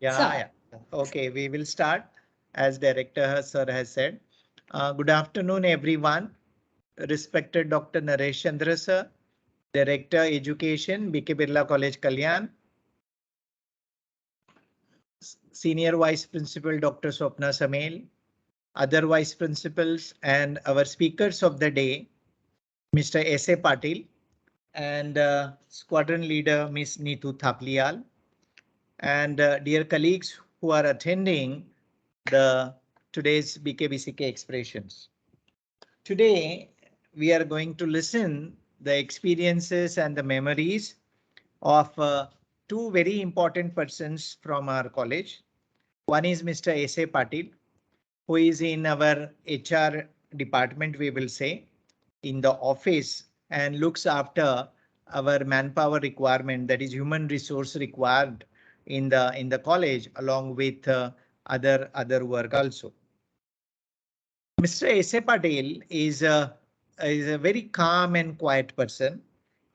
Yeah. Okay, we will start as Director Sir has said. Good afternoon, everyone. Respected Dr. Naresh Chandra Sir, Director Education, BK Birla College, Kalyan. Senior Vice Principal Dr. Swapna Samel, other Vice Principals, and our speakers of the day, Mr. S.A. Patil, and Squadron Leader, Ms. Nitu Thaplial, and dear colleagues who are attending the today's BKBCK expressions. Today, we are going to listen the experiences and the memories of two very important persons from our college. One is Mr. S.A. Patil, who is in our HR department, we will say, in the office and looks after our manpower requirement, that is human resource required in the college, along with other work also. Mr. S.A. Patil is a very calm and quiet person,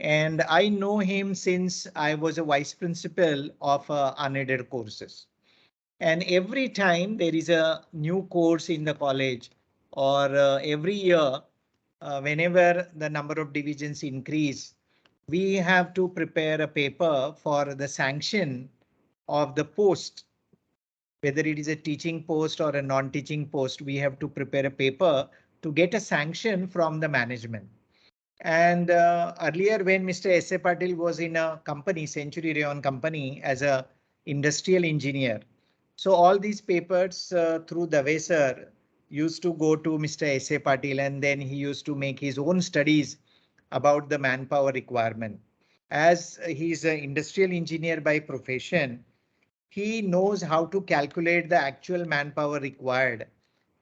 and I know him since I was a vice principal of unaided courses. And every time there is a new course in the college, or every year, whenever the number of divisions increase, we have to prepare a paper for the sanction of the post. Whether it is a teaching post or a non-teaching post, we have to prepare a paper to get a sanction from the management. And earlier, when Mr. S.A. Patil was in a company, Century Rayon company, as a industrial engineer, so all these papers through Dave sir used to go to Mr. S.A. Patil, and then he used to make his own studies about the manpower requirement. As he's an industrial engineer by profession, he knows how to calculate the actual manpower required,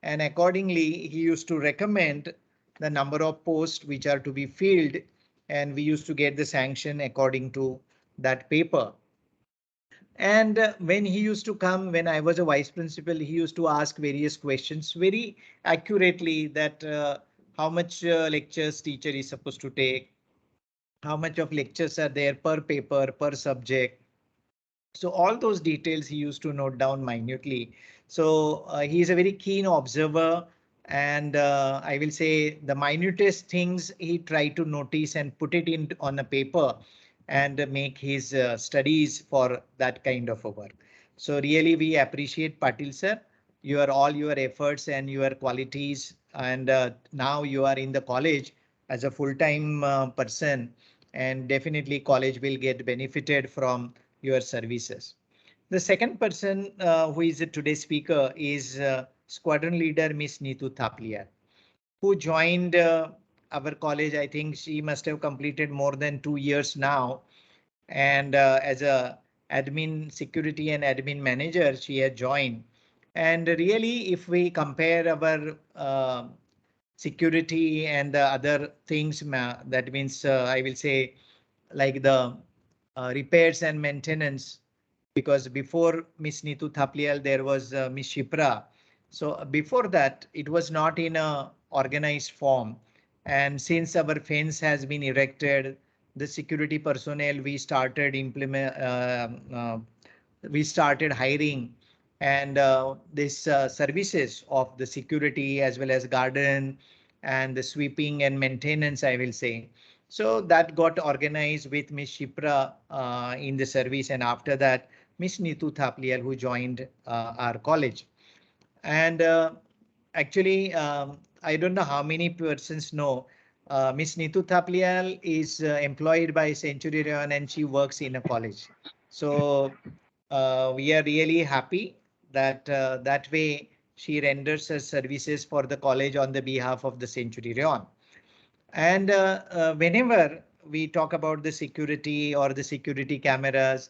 and accordingly he used to recommend the number of posts which are to be filled, and we used to get the sanction according to that paper. And when he used to come, when I was a vice principal, he used to ask various questions very accurately, that how much lectures teacher is supposed to take, how much of lectures are there per paper, per subject. So all those details he used to note down minutely. So he is a very keen observer, and I will say the minutest things he tried to notice and put it in on a paper and make his studies for that kind of a work. So really we appreciate Patil sir, all your efforts and your qualities, and now you are in the college as a full-time person, and definitely college will get benefited from your services. The second person who is today's speaker is Squadron Leader Miss Nitu Thaplia, who joined our college. I think she must have completed more than 2 years now. And as a admin security and admin manager, she had joined. And really, if we compare our security and the other things, that means I will say like the repairs and maintenance, because before Miss Nitu Thaplial, there was Miss Shipra. So before that, it was not in a organized form. And since our fence has been erected, the security personnel we started hiring, and this services of the security as well as garden and the sweeping and maintenance, I will say. So that got organized with Miss Shipra in the service, and after that Miss Nitu Thaplial, who joined our college. And actually, I don't know how many persons know, Miss Nitu Thaplial is employed by Century Rayon, and she works in a college. So we are really happy that that way she renders her services for the college on the behalf of the Century Rayon. And whenever we talk about the security or the security cameras,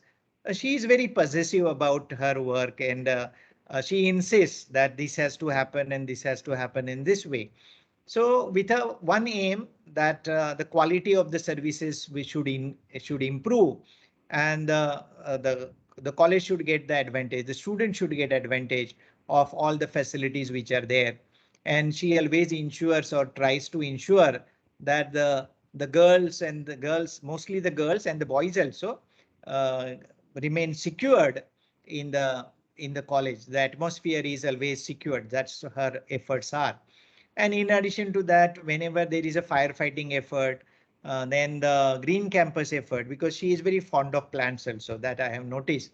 she is very possessive about her work, and she insists that this has to happen and this has to happen in this way. So with a one aim that the quality of the services we should improve, and the college should get the advantage, the student should get advantage of all the facilities which are there. And she always ensures or tries to ensure that the girls, mostly the girls and the boys also, remain secured, in the college. The atmosphere is always secured. That's her efforts are. And in addition to that, whenever there is a firefighting effort, then the green campus effort, because she is very fond of plants also, that I have noticed.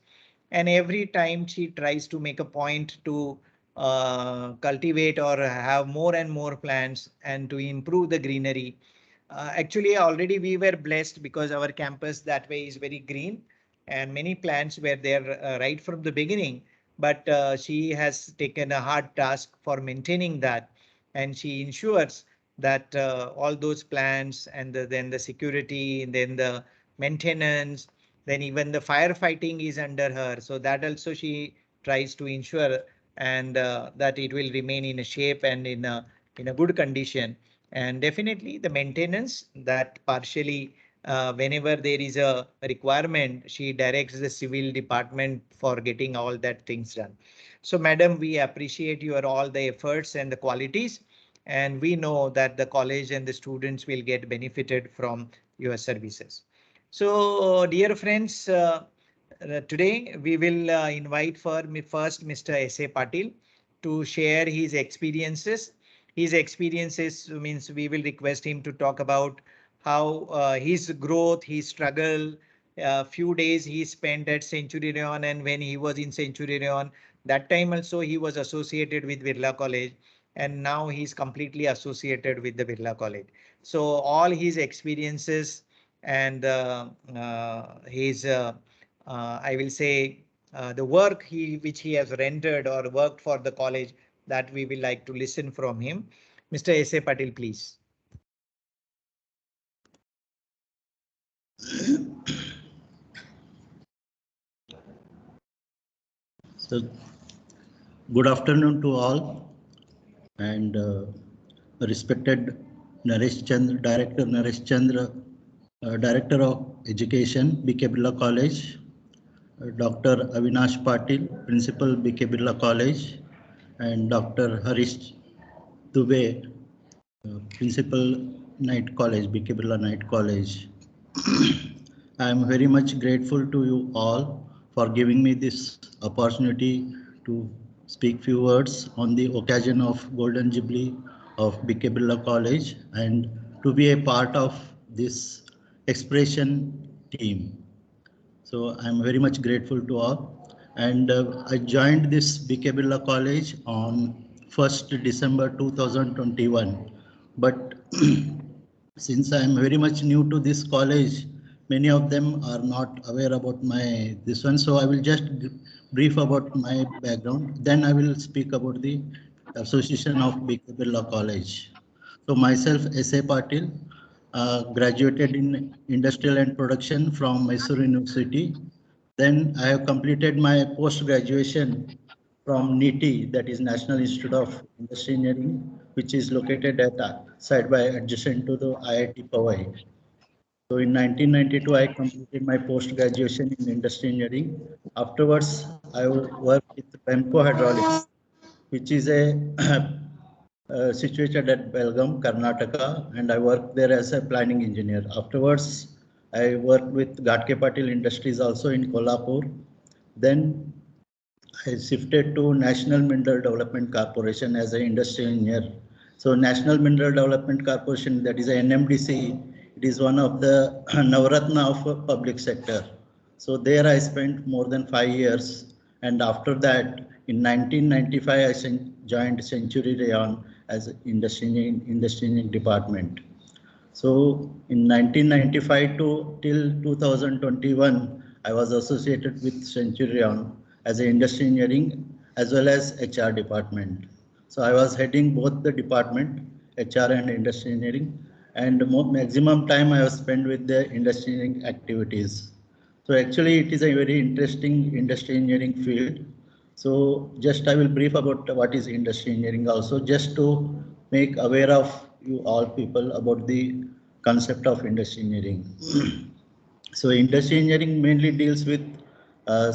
And every time she tries to make a point to cultivate or have more and more plants and to improve the greenery. Actually, already we were blessed because our campus that way is very green and many plants were there right from the beginning. But she has taken a hard task for maintaining that, and she ensures that all those plants and then the security, and then the maintenance, then even the firefighting is under her. So that also she tries to ensure, and that it will remain in a shape and in a good condition. And definitely the maintenance that partially whenever there is a requirement, she directs the civil department for getting all that things done. So madam, we appreciate your all the efforts and the qualities, and we know that the college and the students will get benefited from your services. So dear friends, today we will invite for me first Mr. S.A. Patil to share his experiences. His experiences means we will request him to talk about how his growth, his struggle, few days he spent at Centurion, and when he was in Centurion, that time also he was associated with Birla College, and now he's completely associated with the Birla College. So all his experiences and his I will say the work which he has rendered or worked for the college, that we will like to listen from him. Mr. S.A. Patil, please. So, good afternoon to all, and respected Naresh Chandra, Director Naresh Chandra, Director of Education, BK Birla College, Dr. Avinash Patil, Principal, BK Birla College, and Dr. Harish Dubey, Principal, Night College, BK Birla Night College. I am very much grateful to you all for giving me this opportunity to speak few words on the occasion of Golden Jubilee of BK Birla College and to be a part of this expression team. So I'm very much grateful to all. And I joined this BK Birla College on 1st December 2021. But since I am very much new to this college, many of them are not aware about my this one. So I will just brief about my background. Then I will speak about the association of BK Birla College. So myself, S.A. Patil, graduated in Industrial and Production from Mysore University. Then I have completed my post-graduation from NITI, that is National Institute of Industry Engineering, which is located at side by adjacent to the IIT Powai. So in 1992, I completed my post-graduation in industry engineering. Afterwards, I worked with Bemco Hydraulics, which is a situated at Belgaum, Karnataka, and I worked there as a planning engineer. Afterwards, I worked with Gatke Patil Industries also in Kolhapur. Then I shifted to National Mineral Development Corporation as an industry engineer. So National Mineral Development Corporation, that is a NMDC, it is one of the Navratna of public sector. So there I spent more than 5 years. And after that, in 1995, I joined Century Rayon as industry engineering department. So in 1995 to till 2021, I was associated with Centurion as an industry engineering as well as HR department. So I was heading both the department, HR and industry engineering, and maximum time I was spent with the industry engineering activities. So actually it is a very interesting industry engineering field. So just I will brief about what is industry engineering also, just to make aware of you all people about the concept of industry engineering. So industry engineering mainly deals with uh,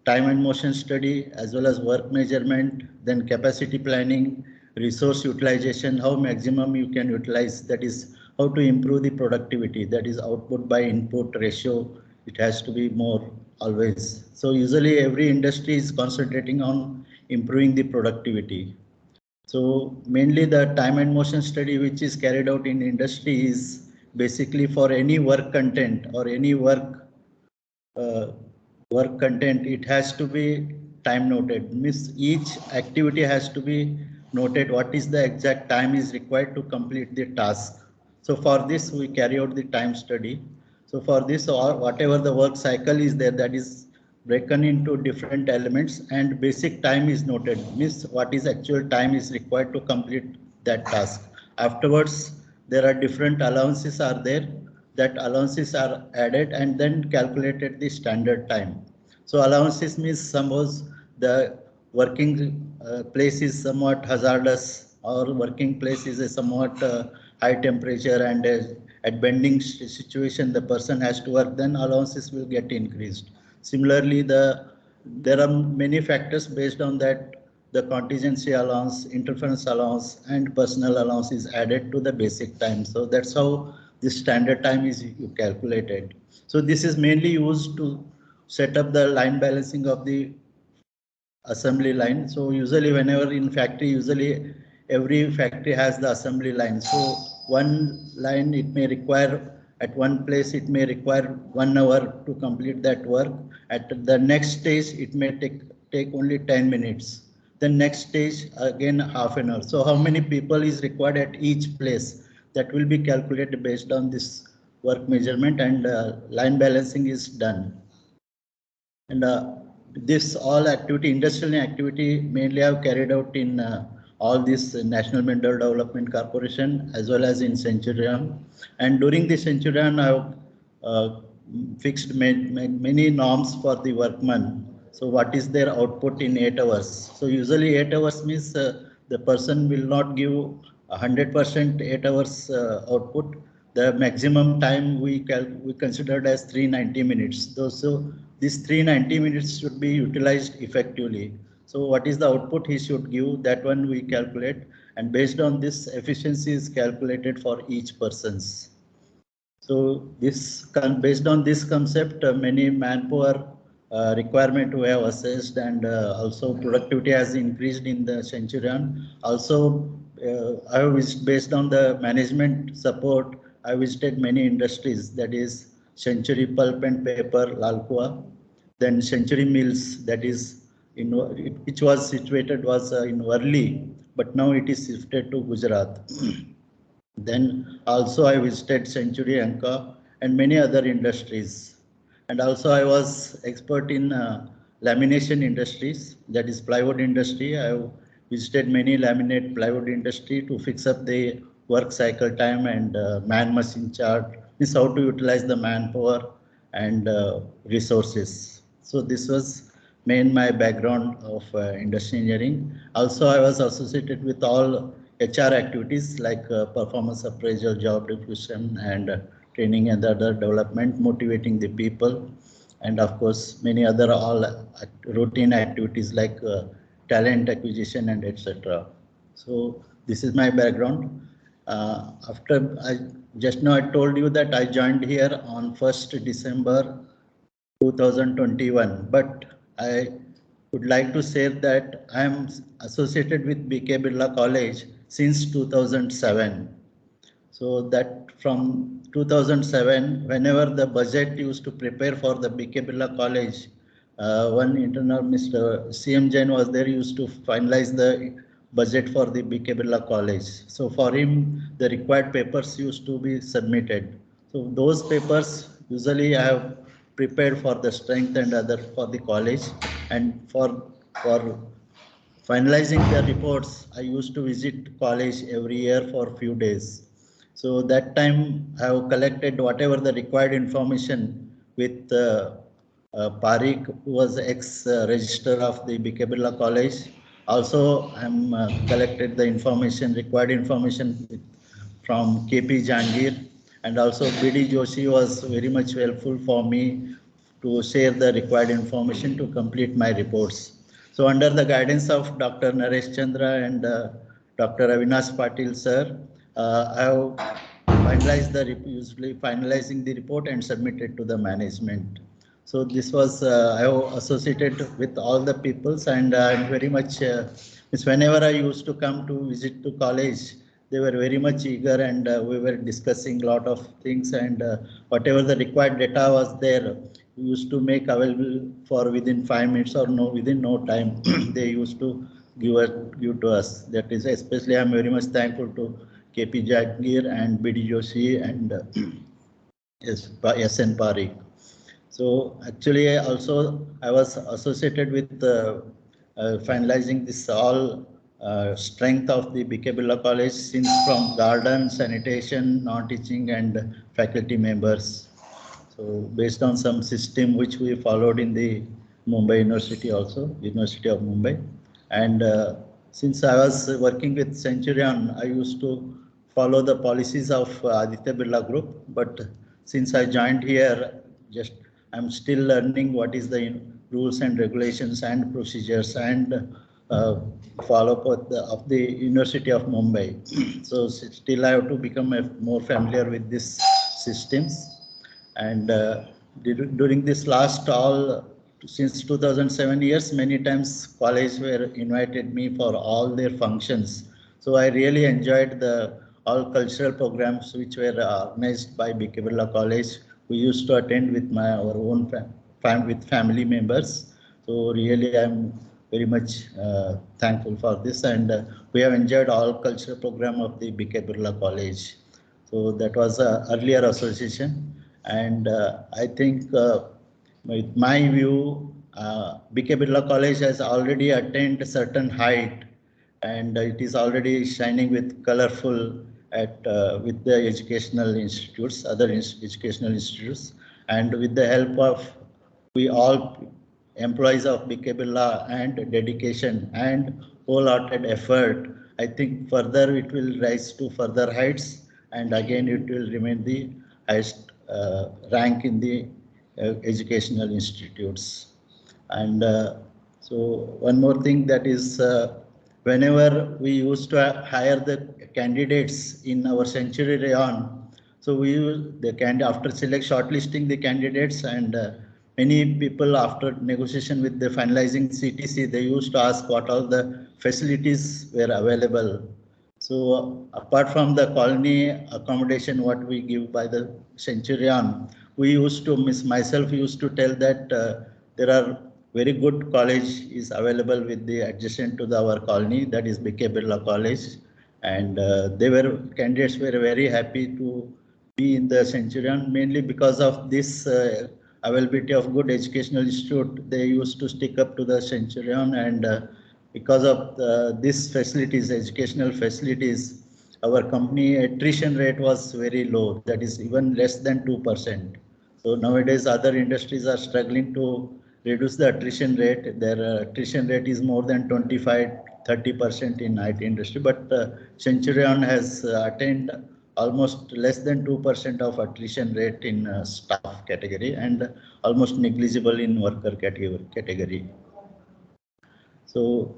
time and motion study as well as work measurement, then capacity planning, resource utilization, how maximum you can utilize, that is how to improve the productivity, that is output by input ratio, it has to be more. always. So usually every industry is concentrating on improving the productivity. So mainly the time and motion study which is carried out in industry is basically for any work content or any uh, work content, it has to be time noted. Means each activity has to be noted what is the exact time is required to complete the task. So for this we carry out the time study. So for this, or whatever the work cycle is there, that is broken into different elements and basic time is noted. Means what is actual time is required to complete that task. Afterwards, there are different allowances are there, that allowances are added and then calculated the standard time. So allowances means suppose the working place is somewhat hazardous or working place is a somewhat high temperature and at bending situation the person has to work, then allowances will get increased. Similarly, there are many factors based on that the contingency allowance, interference allowance, and personal allowance is added to the basic time. So that's how the standard time is calculated. So this is mainly used to set up the line balancing of the assembly line. So usually whenever in factory, usually every factory has the assembly line. So one line it may require at one place it may require 1 hour to complete that work. At the next stage it may take only 10 minutes. The next stage again half an hour. So how many people is required at each place, that will be calculated based on this work measurement and line balancing is done. And this all activity, industrial activity, mainly I've carried out in all this National Mineral Development Corporation as well as in Centurion. And during the Centurion, I've fixed many norms for the workman. So what is their output in 8 hours? So usually 8 hours means the person will not give 100% 8 hours output. The maximum time we considered as 390 minutes. So these 390 minutes should be utilized effectively. So what is the output he should give, that one we calculate, and based on this efficiency is calculated for each person's. So this based on this concept, many manpower requirement we have assessed, and also productivity has increased in the Centurion. Also, I visited based on the management support. I visited many industries, that is Century Pulp and Paper, Lalkua, then Century Mills, that is in which was situated was in Worli, but now it is shifted to Gujarat. Then also I visited Century Anka and many other industries. And also I was expert in lamination industries, that is plywood industry. I visited many laminate plywood industry to fix up the work cycle time and man machine chart, is how to utilize the manpower and resources. So this was my background of industry engineering. Also, I was associated with all HR activities like performance appraisal, job diffusion, and training and other development, motivating the people, and of course many other all routine activities like talent acquisition and etc. So this is my background. After I just now I told you that I joined here on 1st December 2021, but I would like to say that I am associated with BK Birla College since 2007. So that from 2007, whenever the budget used to prepare for the BK Birla College, one internal Mr. CM Jain was there, used to finalize the budget for the BK Birla College. So for him, the required papers used to be submitted. So those papers usually I have prepared for the strength and other for the college, and for finalizing the reports, I used to visit college every year for a few days. So that time I have collected whatever the required information with Parik, who was ex-register of the BK Birla College. Also, I'm collected the information, required information from KP Jangir, and also BD Joshi was very much helpful for me to share the required information to complete my reports. So under the guidance of Dr. Naresh Chandra and Dr. Avinash Patil sir, I have finalized usually finalizing the report and submitted to the management. So this was I have associated with all the peoples, and I'm very much whenever I used to come to visit to college, they were very much eager, and we were discussing a lot of things, and whatever the required data was there, we used to make available for within 5 minutes or no within no time. They used to give to us. That is especially I'm very much thankful to KP Jagir and BD Joshi and yes, SN Parikh. So actually, also I was associated with finalizing this all strength of the BK Birla College, since from garden, sanitation, non-teaching, and faculty members. So based on some system which we followed in the Mumbai University also, University of Mumbai. And since I was working with Centurion, I used to follow the policies of Aditya Birla Group. But since I joined here, just I'm still learning what is the rules and regulations and procedures and follow-up of the University of Mumbai. So still I have to become more familiar with these systems. And during this last all, since 2007 years, many times college were invited me for all their functions. So I really enjoyed the all cultural programs which were organized by BK Birla College. We used to attend with our own with family members. So really I'm very much thankful for this, and we have enjoyed all cultural program of the BK Birla College. So that was a earlier association, and I think with my view, BK Birla College has already attained a certain height, and it is already shining with colorful at with the educational institutes, other educational institutes, and with the help of we all employees of BK Birla and dedication and wholehearted effort, I think further it will rise to further heights, and again it will remain the highest rank in the educational institutes. And so one more thing, that is whenever we used to hire the candidates in our Century Rayon, so we the after shortlisting the candidates, and many people after negotiation with the finalizing CTC, they used to ask what all the facilities were available. So apart from the colony accommodation, what we give by the Centurion, we used to, myself used to tell that there are very good college is available with the adjacent to our colony, that is BK Birla College, and candidates were very happy to be in the Centurion, mainly because of this availability of good educational institute. They used to stick up to the Centurion, and because of these facilities, educational facilities, our company attrition rate was very low, that is even less than 2%. So nowadays other industries are struggling to reduce the attrition rate. Their attrition rate is more than 25-30% in IT industry, but Centurion has attained almost less than 2% of attrition rate in staff category, and almost negligible in worker category. So,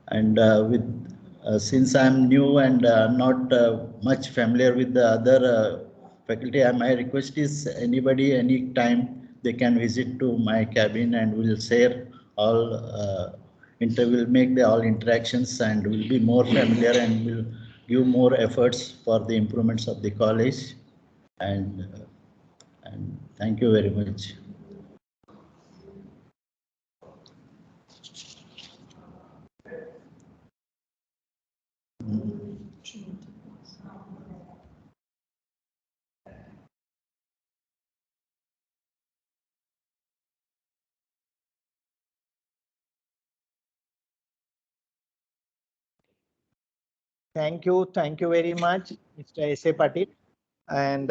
and with since I'm new and not much familiar with the other faculty, my request is anybody, anytime they can visit to my cabin, and we'll share all will make the all interactions, and will be more familiar, and will give more efforts for the improvements of the college. And thank you very much. Thank you very much, Mr. S.A. Patil, and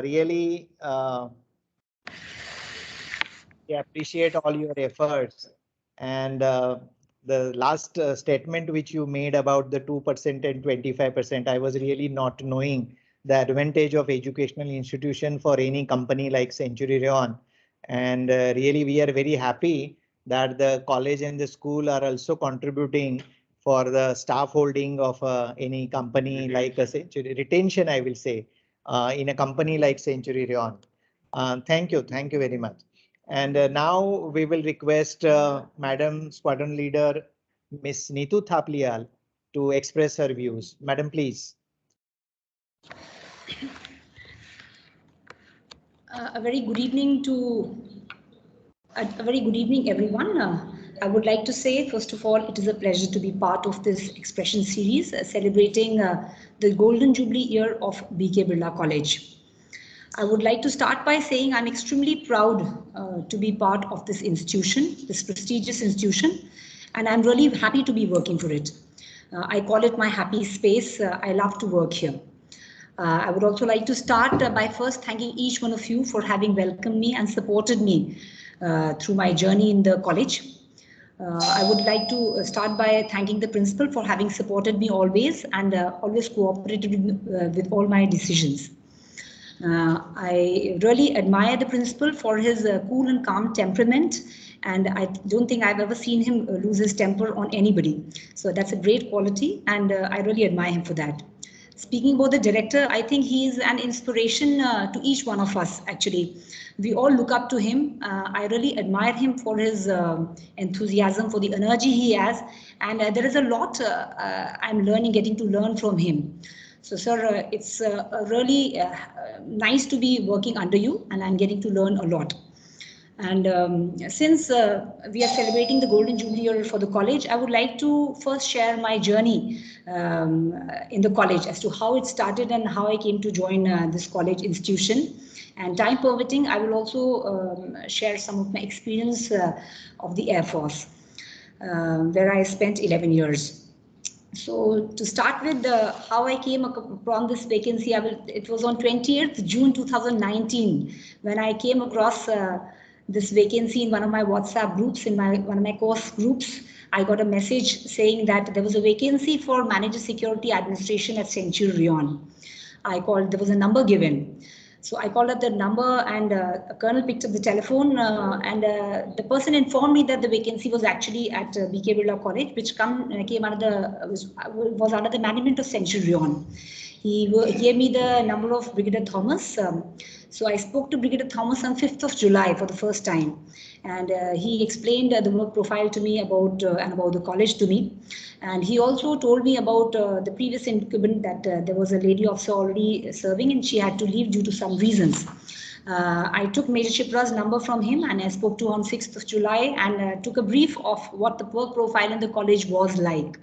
really we appreciate all your efforts. And the last statement which you made about the 2% and 25%, I was really not knowing the advantage of educational institution for any company like Century Rayon. And really we are very happy that the college and the school are also contributing for the staff holding of any company like a Century retention, I will say, in a company like Century Rayon. Thank you very much. And now we will request Madam Squadron Leader Miss Nitu Thaplial to express her views. Madam, please. A very good evening everyone. I would like to say, first of all, it is a pleasure to be part of this expression series celebrating the Golden Jubilee year of BK Birla College. I would like to start by saying I'm extremely proud to be part of this institution, this prestigious institution, and I'm really happy to be working for it. I call it my happy space. I love to work here. I would also like to start by first thanking each one of you for having welcomed me and supported me through my journey in the college. I would like to start by thanking the principal for having supported me always and always cooperated with all my decisions. I really admire the principal for his cool and calm temperament, and I don't think I've ever seen him lose his temper on anybody. So that's a great quality, and I really admire him for that. Speaking about the director, I think he is an inspiration to each one of us, actually. We all look up to him. I really admire him for his enthusiasm, for the energy he has. And there is a lot I'm getting to learn from him. So, sir, it's really nice to be working under you, and I'm getting to learn a lot. And since we are celebrating the Golden Jubilee year for the college, I would like to first share my journey in the college as to how it started and how I came to join this college institution. And time permitting, I will also share some of my experience of the Air Force, where I spent 11 years. So to start with how I came upon this vacancy, it was on 20th June 2019 when I came across this vacancy in one of my WhatsApp groups, in one of my course groups. I got a message saying that there was a vacancy for Manager Security Administration at Centurion. There was a number given. So I called up the number, and a colonel picked up the telephone, and the person informed me that the vacancy was actually at BK Birla College, which was under the management of Centurion. He gave me the number of Brigadier Thomas. So I spoke to Brigadier Thomas on 5th of July for the first time. And he explained the work profile to me about the college to me. And he also told me about the previous incumbent, that there was a lady officer already serving and she had to leave due to some reasons. I took Major Chipra's number from him and I spoke to her on 6th of July and took a brief of what the work profile in the college was like.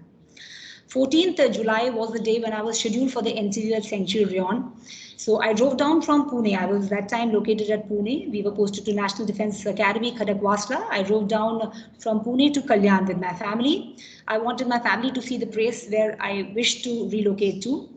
14th July was the day when I was scheduled for the interview at Centurion. So I drove down from Pune. I was that time located at Pune. We were posted to National Defence Academy, Khadakwasla. I drove down from Pune to Kalyan with my family. I wanted my family to see the place where I wished to relocate to.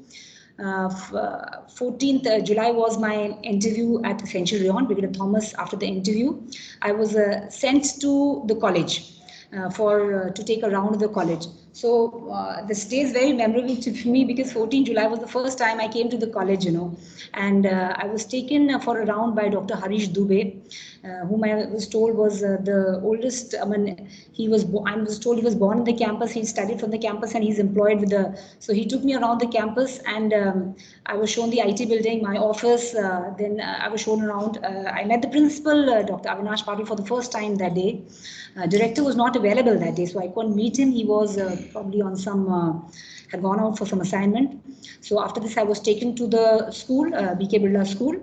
14th July was my interview at Centurion, Brigadier Thomas. After the interview, I was sent to the college to take a round of the college. So this day is very memorable to me because 14 July was the first time I came to the college, and I was taken for a round by Dr. Harish Dubey, whom I was told was the oldest. I was told he was born on the campus. He studied from the campus and he's employed with so he took me around the campus and I was shown the IT building, my office. Then I was shown around. I met the principal, Dr. Avinash Patil, for the first time that day. Director was not available that day, so I couldn't meet him. He was probably on had gone out for some assignment. So after this, I was taken to the school, BK Birla School.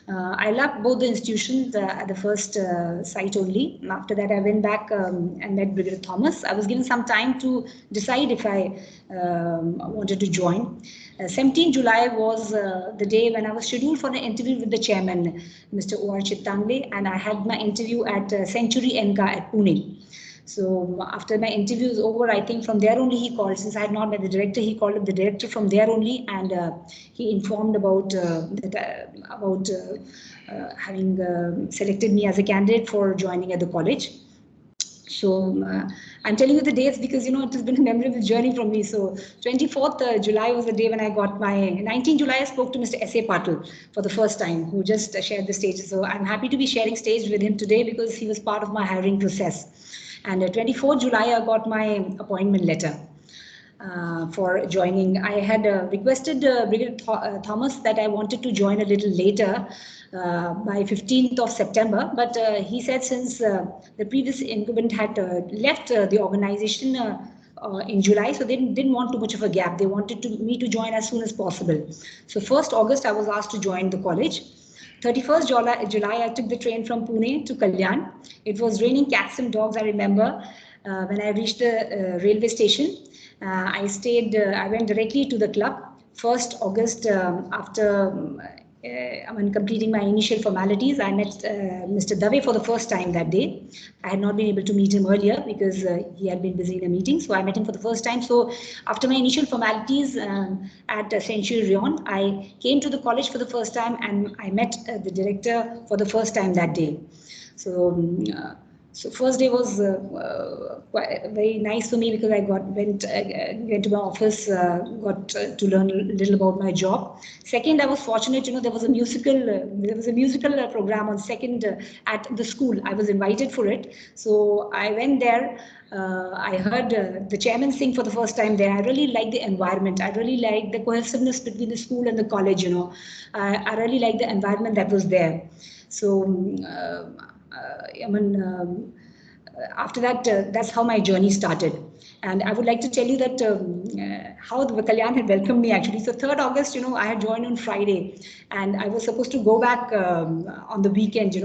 I loved both the institutions at the first sight only. After that, I went back and met Brigadier Thomas. I was given some time to decide if I wanted to join. 17 July was the day when I was scheduled for an interview with the chairman, Mr. O.R. Chittangle, and I had my interview at Century NK at Pune. So after my interview was over, I think from there only he called. Since I had not met the director, he called up the director from there only, and he informed about having selected me as a candidate for joining at the college. So I'm telling you the dates because, it has been a memorable journey from me. So 24th July was the day when I got my 19th July. I spoke to Mr. S.A. Patil for the first time, who just shared the stage. So I'm happy to be sharing stage with him today because he was part of my hiring process. And 24th July, I got my appointment letter for joining. I had requested Brigadier Thomas that I wanted to join a little later by 15th of September. But he said since the previous incumbent had left the organization in July, so they didn't want too much of a gap. They wanted me to join as soon as possible. So 1st August, I was asked to join the college. 31st July, I took the train from Pune to Kalyan. It was raining cats and dogs, I remember. When I reached the railway station, I went directly to the club. 1st August, after completing my initial formalities, I met Mr. Dave for the first time that day. I had not been able to meet him earlier because he had been busy in a meeting, so I met him for the first time. So after my initial formalities at Century Rion, I came to the college for the first time and I met the director for the first time that day. So first day was very nice for me because I went to my office, got to learn a little about my job. Second, I was fortunate, there was a musical program on 2nd at the school. I was invited for it, so I went there. I heard the chairman sing for the first time there. I really liked the environment. I really liked the cohesiveness between the school and the college. I really liked the environment that was there. So. After that, that's how my journey started. And I would like to tell you that how the Kalyan had welcomed me actually. So 3rd August, I had joined on Friday and I was supposed to go back on the weekend,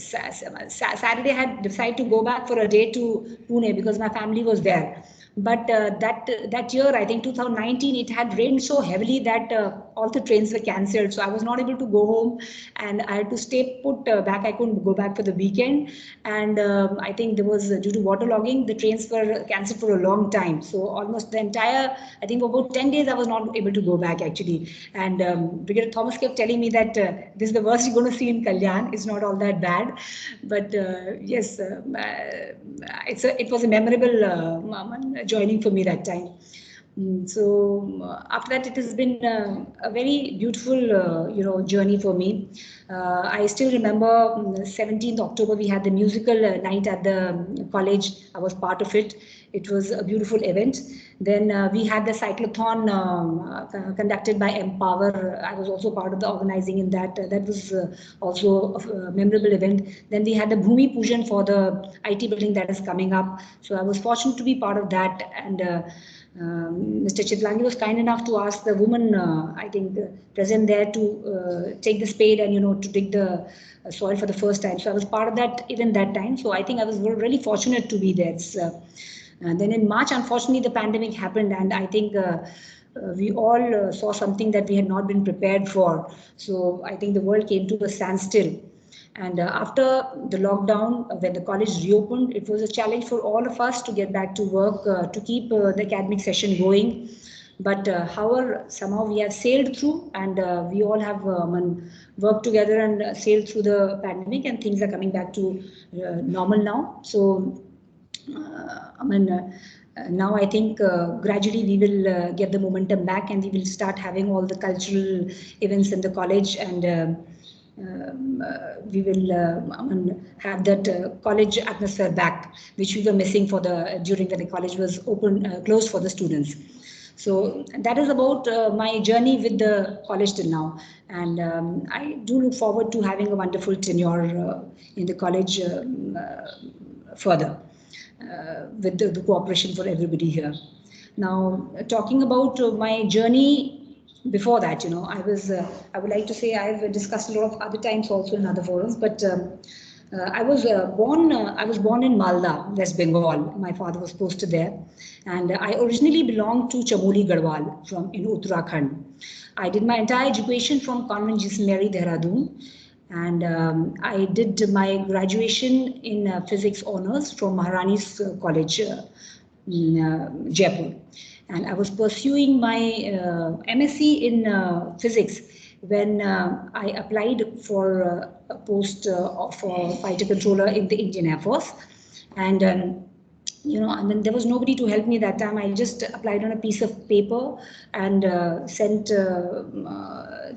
Saturday I had decided to go back for a day to Pune because my family was there. But that year, I think 2019, it had rained so heavily that all the trains were cancelled. So I was not able to go home and I had to stay put back. I couldn't go back for the weekend. And I think there was, due to waterlogging, the trains were cancelled for a long time. So almost the entire, I think about 10 days, I was not able to go back actually. And Brigadier Thomas kept telling me that this is the worst you're going to see in Kalyan. It's not all that bad. But yes, it was a memorable joining for me that time. So after that, it has been a very beautiful, journey for me. I still remember 17th October, we had the musical night at the college. I was part of it. It was a beautiful event. Then we had the cyclothon conducted by Empower. I was also part of the organizing in that. That was also a memorable event. Then we had the Bhumi Pujan for the IT building that is coming up. So I was fortunate to be part of that. And Mr. Chitlangi was kind enough to ask the woman, I think, present there to take the spade and, to dig the soil for the first time. So I was part of that even that time. So I think I was really fortunate to be there. Then in March, unfortunately, the pandemic happened, and I think we all saw something that we had not been prepared for. So I think the world came to a standstill. And after the lockdown, when the college reopened, it was a challenge for all of us to get back to work, to keep the academic session going. But however, somehow we have sailed through, and we all have worked together and sailed through the pandemic, and things are coming back to normal now. So now I think gradually we will get the momentum back, and we will start having all the cultural events in the college, and we will have that college atmosphere back, which we were missing during when the college was closed for the students. So that is about my journey with the college till now, and I do look forward to having a wonderful tenure in the college further. With the cooperation for everybody here. Now, talking about my journey before that, I would like to say I've discussed a lot of other times also in other forums, but I was born in Malda, West Bengal. My father was posted there, and I originally belonged to Chamoli Garhwal in Uttarakhand. I did my entire education from Convent Jesus Mary, Dehradun. And I did my graduation in physics honors from Maharani's College, Jaipur. And I was pursuing my MSc in physics when I applied for a post of fighter controller in the Indian Air Force. And there was nobody to help me that time. I just applied on a piece of paper and sent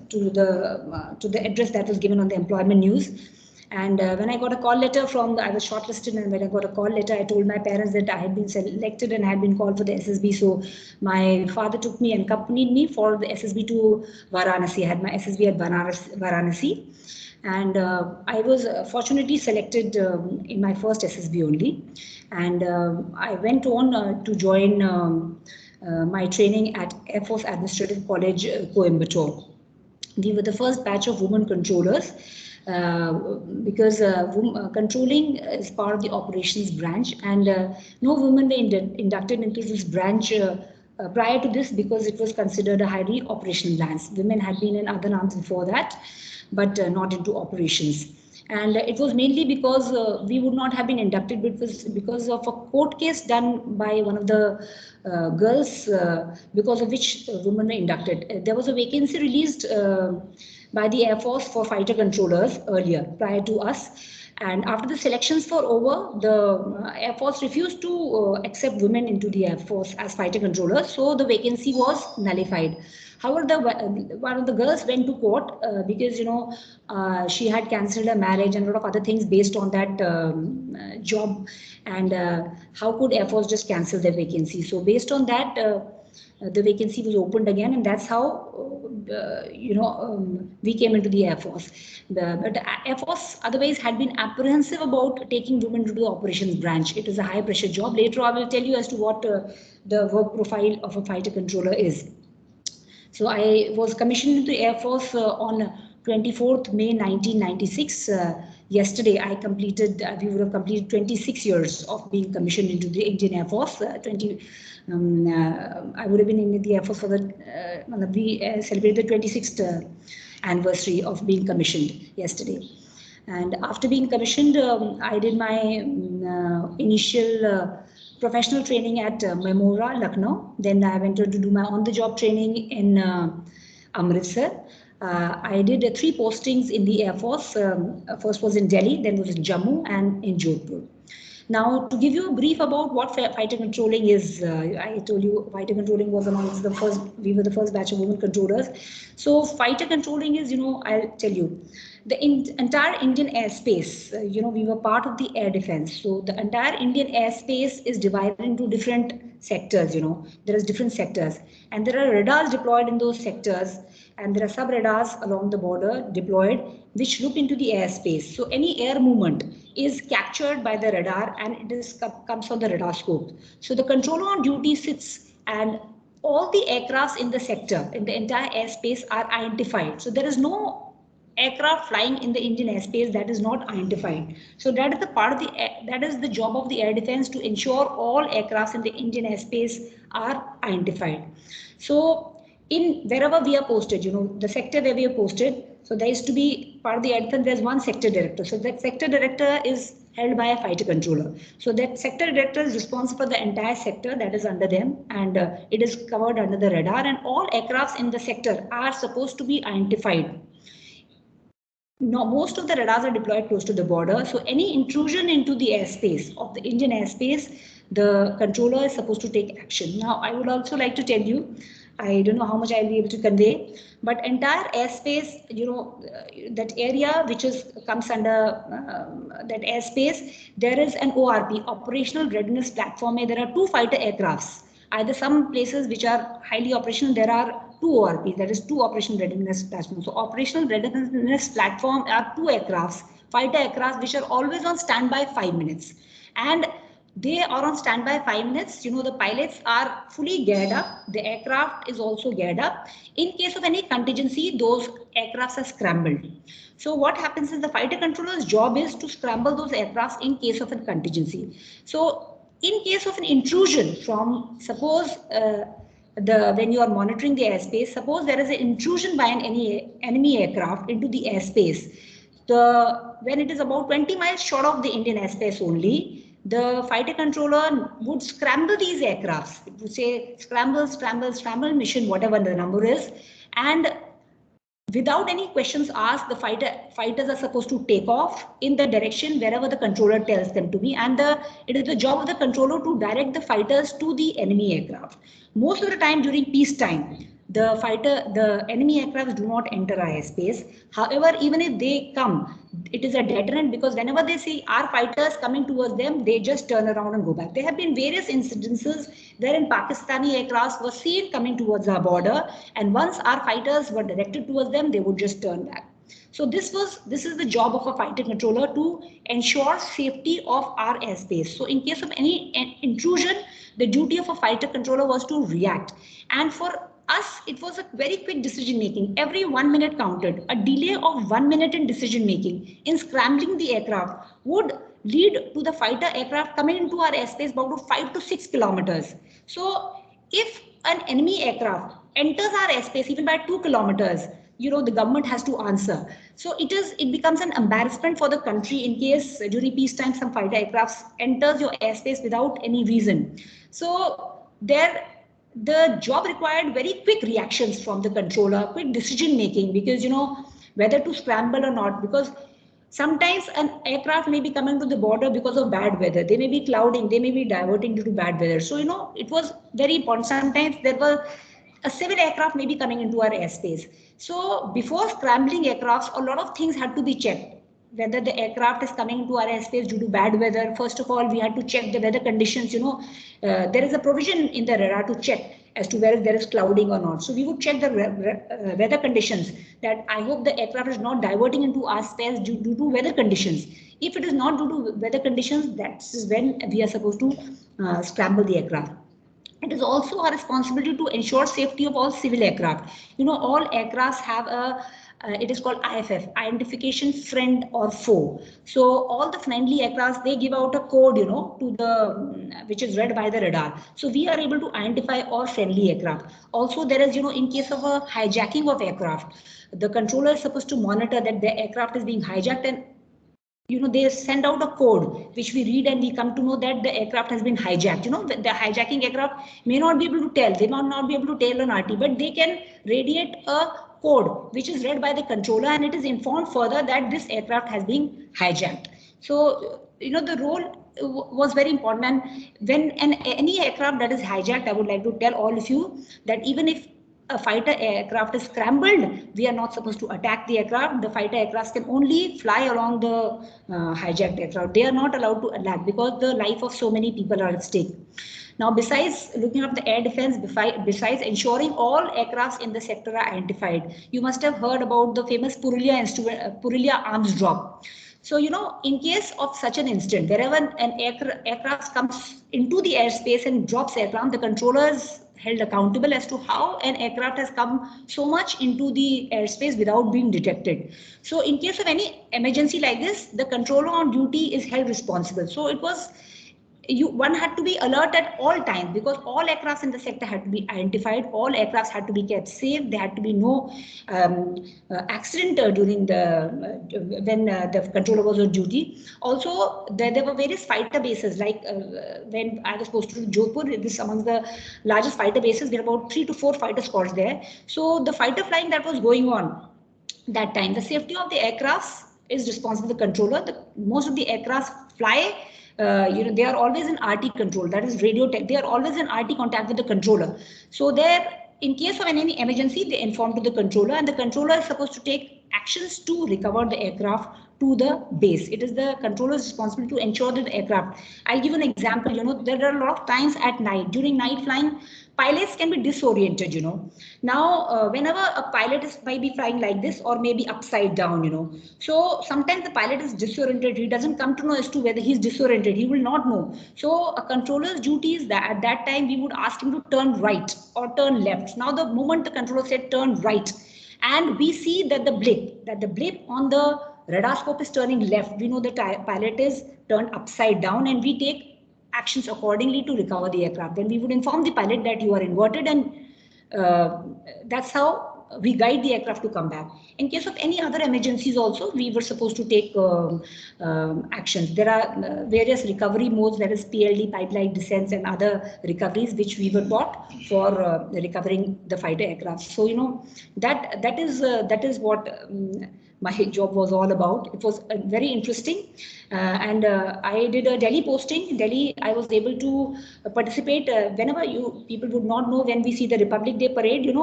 to the address that was given on the employment news. And when I got a call letter I was shortlisted, and when I got a call letter, I told my parents that I had been selected and I had been called for the SSB. So my father took me and accompanied me for the SSB to Varanasi. I had my SSB at Varanasi. And I was fortunately selected in my first SSB only. And I went on to join my training at Air Force Administrative College, Coimbatore. We were the first batch of women controllers because controlling is part of the operations branch, and no women were inducted into this branch prior to this because it was considered a highly operational branch. Women had been in other arms before that, but not into operations. And it was mainly because we would not have been inducted, but it was because of a court case done by one of the girls, because of which women were inducted. There was a vacancy released by the Air Force for fighter controllers earlier, prior to us. And after the selections were over, the Air Force refused to accept women into the Air Force as fighter controllers, so the vacancy was nullified. However, one of the girls went to court because she had cancelled her marriage and a lot of other things based on that job, and how could Air Force just cancel their vacancy? So based on that, the vacancy was opened again, and that's how we came into the Air Force. But Air Force otherwise had been apprehensive about taking women to the operations branch. It is a high pressure job. Later I will tell you as to what the work profile of a fighter controller is. So I was commissioned into the Air Force on 24th May 1996. Yesterday I completed, we would have completed 26 years of being commissioned into the Indian Air Force. I would have been in the Air Force for we celebrated the 26th anniversary of being commissioned yesterday. And after being commissioned, I did my initial professional training at Memora, Lucknow. Then I went on to do my on-the-job training in Amritsar. I did 3 postings in the Air Force. First was in Delhi, then was in Jammu and in Jodhpur. Now, to give you a brief about what fighter controlling is, I told you fighter controlling was amongst the first, we were the first batch of women controllers. So fighter controlling is, I'll tell you, the entire Indian airspace, we were part of the air defense. So the entire Indian airspace is divided into different sectors, there is different sectors, and there are radars deployed in those sectors, and there are sub-radars along the border deployed which look into the airspace. So any air movement is captured by the radar, and it comes from the radar scope. So the controller on duty sits, and all the aircrafts in the sector, in the entire airspace, are identified. So there is no aircraft flying in the Indian airspace that is not identified. So that is the part of that is the job of the air defense, to ensure all aircrafts in the Indian airspace are identified. So in wherever we are posted, the sector where we are posted, so there is to be part of the air defense, there's one sector director. So that sector director is held by a fighter controller. So that sector director is responsible for the entire sector that is under them, and it is covered under the radar, and all aircrafts in the sector are supposed to be identified. Now, most of the radars are deployed close to the border, so any intrusion into the airspace of the Indian airspace, the controller is supposed to take action. Now, I would also like to tell you, I don't know how much I'll be able to convey, but entire airspace, that area which comes under that airspace, there is an ORP, Operational Readiness Platform. There are 2 fighter aircrafts. Either some places which are highly operational, there are 2 ORPs, that is 2 Operational Readiness Platforms. So Operational Readiness Platform are 2 aircrafts, fighter aircrafts, which are always on standby 5 minutes. And they are on standby 5 minutes. The pilots are fully geared up. The aircraft is also geared up. In case of any contingency, those aircrafts are scrambled. So what happens is the fighter controller's job is to scramble those aircrafts in case of a contingency. So in case of an intrusion from, suppose when you are monitoring the airspace, suppose there is an intrusion by an enemy aircraft into the airspace. When it is about 20 miles short of the Indian airspace only, the fighter controller would scramble these aircrafts. It would say scramble mission, whatever the number is, and without any questions asked, the fighters are supposed to take off in the direction wherever the controller tells them to be, and it is the job of the controller to direct the fighters to the enemy aircraft. Most of the time during peacetime, the enemy aircrafts do not enter airspace. However, even if they come, it is a deterrent, because whenever they see our fighters coming towards them, they just turn around and go back. There have been various incidences wherein Pakistani aircrafts were seen coming towards our border, and once our fighters were directed towards them, they would just turn back. So this is the job of a fighter controller, to ensure safety of our airspace. So in case of any intrusion, the duty of a fighter controller was to react. And for us, it was a very quick decision making. Every 1 minute counted. A delay of 1 minute in decision making in scrambling the aircraft would lead to the fighter aircraft coming into our airspace about 5 to 6 kilometers. So if an enemy aircraft enters our airspace even by 2 kilometers, the government has to answer. So it becomes an embarrassment for the country in case during peacetime some fighter aircraft enters your airspace without any reason. So the job required very quick reactions from the controller, quick decision making, because whether to scramble or not, because sometimes an aircraft may be coming to the border because of bad weather. They may be clouding, they may be diverting due to bad weather. So it was very important. Sometimes there was a civil aircraft may be coming into our airspace. So before scrambling aircrafts, a lot of things had to be checked. Whether the aircraft is coming into our airspace due to bad weather, first of all, we had to check the weather conditions. There is a provision in the radar to check as to whether there is clouding or not. So we would check the weather conditions, that I hope the aircraft is not diverting into our space due to weather conditions. If it is not due to weather conditions, that's when we are supposed to scramble the aircraft. It is also our responsibility to ensure safety of all civil aircraft. All aircrafts have it is called IFF, identification friend or foe. So all the friendly aircrafts, they give out a code, to the which is read by the radar. So we are able to identify all friendly aircraft. Also, there is, in case of a hijacking of aircraft, the controller is supposed to monitor that the aircraft is being hijacked, and they send out a code which we read, and we come to know that the aircraft has been hijacked. The hijacking aircraft may not be able to tell, they might not be able to tell on RT, but they can radiate a code which is read by the controller, and it is informed further that this aircraft has been hijacked. So, the role was very important. And when any aircraft that is hijacked, I would like to tell all of you that even if a fighter aircraft is scrambled, we are not supposed to attack the aircraft. The fighter aircraft can only fly along the hijacked aircraft. They are not allowed to attack, because the life of so many people are at stake. Now, besides looking at the air defense, besides ensuring all aircrafts in the sector are identified, you must have heard about the famous Purulia arms drop. So, in case of such an incident, wherever an aircraft comes into the airspace and drops aircraft, the controllers held accountable as to how an aircraft has come so much into the airspace without being detected. So in case of any emergency like this, the controller on duty is held responsible. So it was, one had to be alert at all times, because all aircrafts in the sector had to be identified, all aircrafts had to be kept safe, there had to be no accident during when the controller was on duty. Also, there were various fighter bases, like when I was posted to Jodhpur, this is among the largest fighter bases. There are about 3 to 4 fighter squads there. So the fighter flying that was going on that time, the safety of the aircrafts is responsible for the controller. Most of the aircrafts fly, they are always in RT control, that is radio tech. They are always in RT contact with the controller. So in case of any emergency, they inform to the controller, and the controller is supposed to take actions to recover the aircraft to the base. It is the controller's responsibility to ensure that the aircraft. I'll give an example. There are a lot of times at night, during night flying, pilots can be disoriented. Now, whenever a pilot might be flying like this or maybe upside down, so sometimes the pilot is disoriented. He doesn't come to know as to whether he's disoriented. He will not know. So a controller's duty is that at that time we would ask him to turn right or turn left. Now, the moment the controller said turn right, and we see that the blip on the radar scope is turning left, we know the pilot is turned upside down, and we take actions accordingly to recover the aircraft. Then we would inform the pilot that you are inverted, and that's how we guide the aircraft to come back. In case of any other emergencies also, we were supposed to take actions. There are various recovery modes, that is PLD, pipeline descents, and other recoveries which we were taught for recovering the fighter aircraft. So that is what my job was all about. It was very interesting. And I did a Delhi posting. In Delhi, I was able to participate whenever people would not know, when we see the Republic Day parade,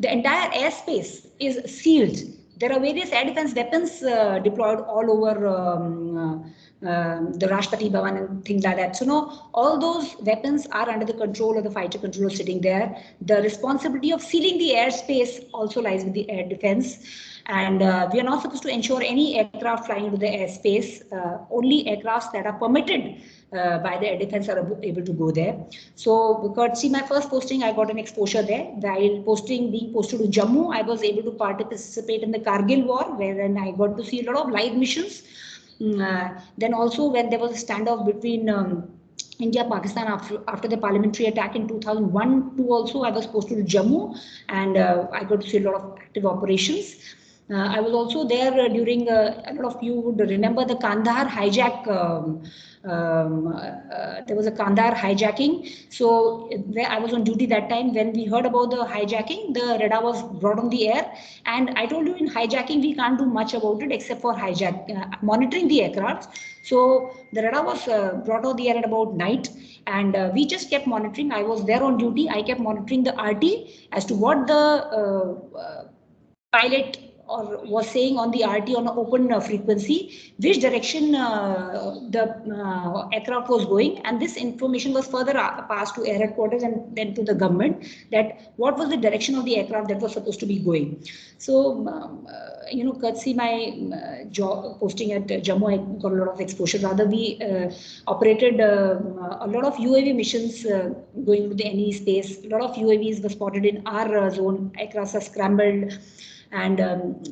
the entire airspace is sealed. There are various air defense weapons deployed all over the Rashtrapati Bhavan and things like that. So all those weapons are under the control of the fighter controller sitting there. The responsibility of sealing the airspace also lies with the air defense. And we are not supposed to ensure any aircraft flying into the airspace. Only aircrafts that are permitted by the air defense are able to go there. So courtesy my first posting, I got an exposure there. While being posted to Jammu, I was able to participate in the Kargil war, wherein I got to see a lot of live missions. Then also when there was a standoff between India, Pakistan after the parliamentary attack in 2001-2 also, I was posted to Jammu, and I got to see a lot of active operations. I was also there during, a lot of you would remember the Kandahar hijack. There was a Kandahar hijacking. So I was on duty that time. When we heard about the hijacking, the radar was brought on the air. And I told you, in hijacking, we can't do much about it except for monitoring the aircraft. So the radar was brought on the air at about night. And we just kept monitoring. I was there on duty. I kept monitoring the RT as to what the pilot was saying on the RT on an open frequency, which direction the aircraft was going, and this information was further passed to air headquarters and then to the government, that what was the direction of the aircraft that was supposed to be going. So, courtesy my job posting at Jammu, I got a lot of exposure. Rather, we operated a lot of UAV missions going to the NE space. A lot of UAVs were spotted in our zone. Aircrafts are scrambled. And and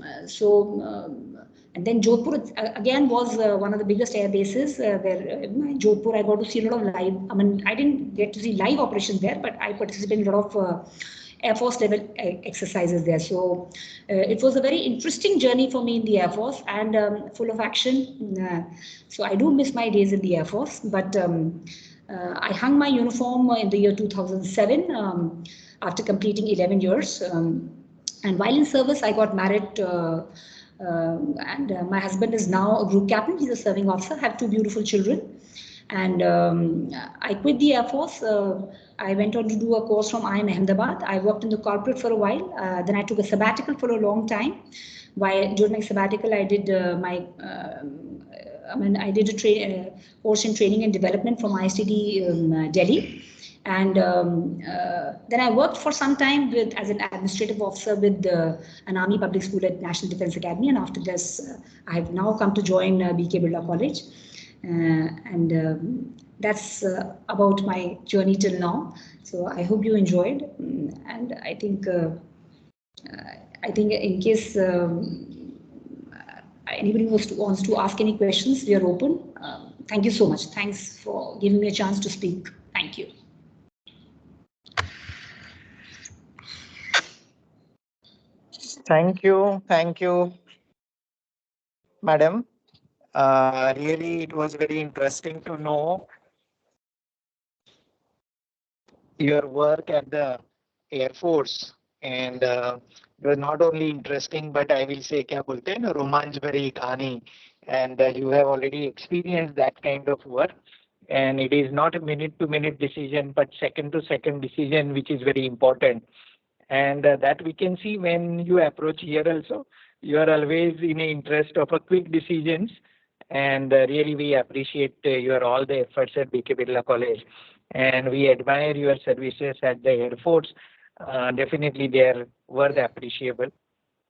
then Jodhpur again was one of the biggest air bases where Jodhpur I got to see a lot of live. I mean, I didn't get to see live operations there, but I participated in a lot of Air Force level exercises there. So it was a very interesting journey for me in the Air Force, and full of action. So I do miss my days in the Air Force, but I hung my uniform in the year 2007 after completing 11 years. And while in service, I got married, and my husband is now a group captain. He's a serving officer. I have 2 beautiful children. And I quit the Air Force. I went on to do a course from IIM Ahmedabad. I worked in the corporate for a while. Then I took a sabbatical for a long time. During my sabbatical, I did I did a course in training and development from ISTD Delhi. And then I worked for some time as an administrative officer with an Army public school at National Defence Academy. And after this, I have now come to join BK College. And that's about my journey till now. So I hope you enjoyed. And I think in case anybody wants to ask any questions, we are open. Thank you so much. Thanks for giving me a chance to speak. Thank you. Thank you, madam. Really, it was very interesting to know your work at the Air Force, and it was not only interesting, but I will say, kya bolte hain na, romanch bhari kahani, and you have already experienced that kind of work. And it is not a minute-to-minute decision, but second-to-second decision, which is very important. And that we can see when you approach here also, you are always in the interest of a quick decisions. And really, we appreciate your all the efforts at BK College. And we admire your services at the Air Force. Definitely, they are worth appreciable.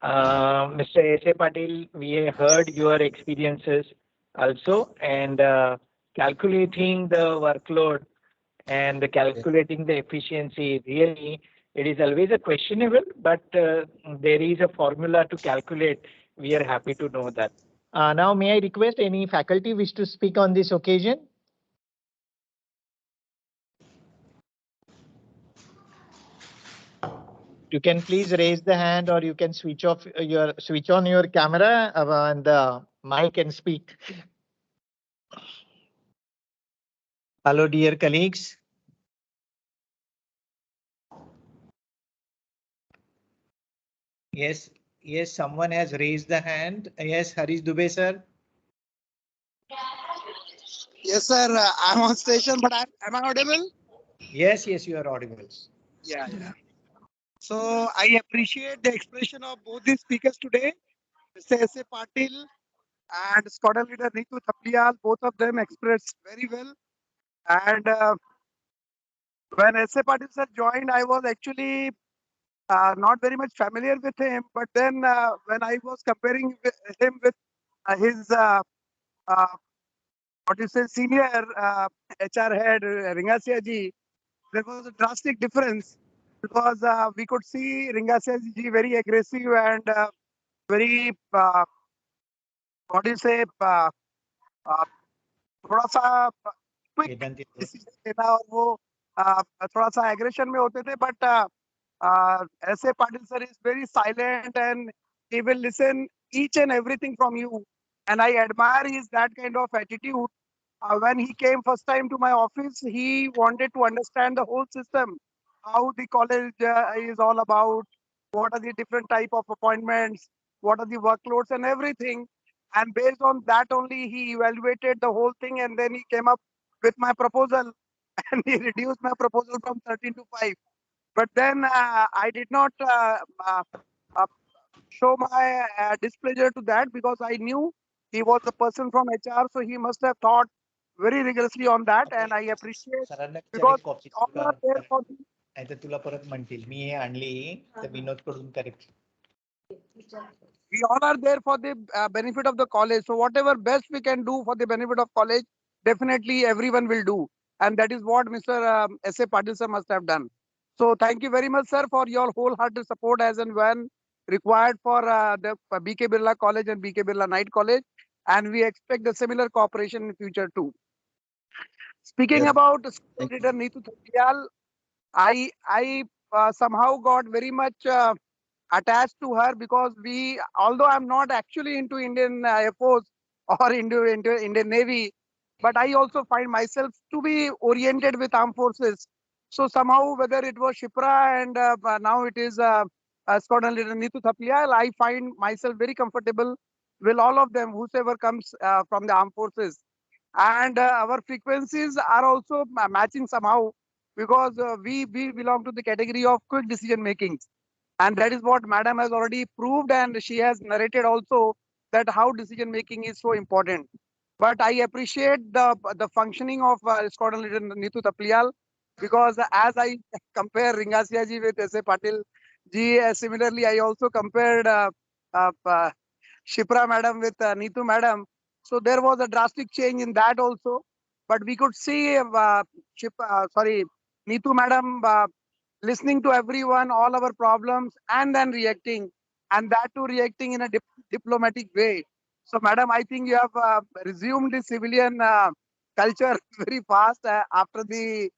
Mr. S.A. Patil, we heard your experiences also, and calculating the workload and calculating the efficiency, really, it is always a questionable, but there is a formula to calculate. We are happy to know that. Now, may I request any faculty wish to speak on this occasion? You can please raise the hand, or you can switch on your camera and the mic and speak. Hello, dear colleagues. Yes, Yes, someone has raised the hand. Yes, Harish Dubey, sir. Yes, sir. I'm on station, but am I audible? Yes, you are audible. Yeah. So I appreciate the expression of both the speakers today, Mr. S.A. Patil and Scholar Leader Nitu. Both of them expressed very well. And when S.A. Patil sir joined, I was actually not very much familiar with him. But then when I was comparing him with his senior HR head, Ringasia ji, there was a drastic difference because we could see Ringasia ji very aggressive and very, थोड़ा सा quick decision लेना और वो थोड़ा सा aggression में होते थे बट ऐसे Patil sir is very silent and he will listen each and everything from you and I admire his that kind of attitude. When he came first time to my office, he wanted to understand the whole system, how the college is all about, what are the different type of appointments, what are the workloads and everything. And based on that only, he evaluated the whole thing and then he came up with my proposal and he reduced my proposal from 13 to 5. But then I did not uh, show my displeasure to that because I knew he was a person from HR, so he must have thought very rigorously on that, and I appreciate because all are there for the, तुला परत म्हणतील मी हे आणली तर विनोद कडून correct. we all are there for the benefit of the college. So whatever best we can do for the benefit of college, definitely everyone will do, and that is what Mr. S.A. Patil sir must have done. So thank you very much, sir, for your wholehearted support as and when required for the BK Birla College and BK Birla Night College, and we expect the similar cooperation in future too. Speaking Yes. about Leader Nitu Thapliyal, I somehow got very much attached to her because although I'm not actually into Indian Air Force or into Indian Navy, but I also find myself to be oriented with armed forces. So somehow, whether it was Shipra and now it is Squadron Leader Nitu Thapliyal, I find myself very comfortable with all of them, whosoever comes from the armed forces. And our frequencies are also matching somehow because we belong to the category of quick decision making. And that is what Madam has already proved, and she has narrated also that how decision making is so important. But I appreciate the functioning of Squadron Leader Nitu Thapliyal because as I compare Ringasia ji with S.A. Patil ji, similarly I also compared Shipra Madam with Nitu Madam. So there was a drastic change in that also. But we could see Nitu Madam listening to everyone, all our problems, and then reacting, and that too reacting in a diplomatic way. So, Madam, I think you have resumed the civilian culture very fast after the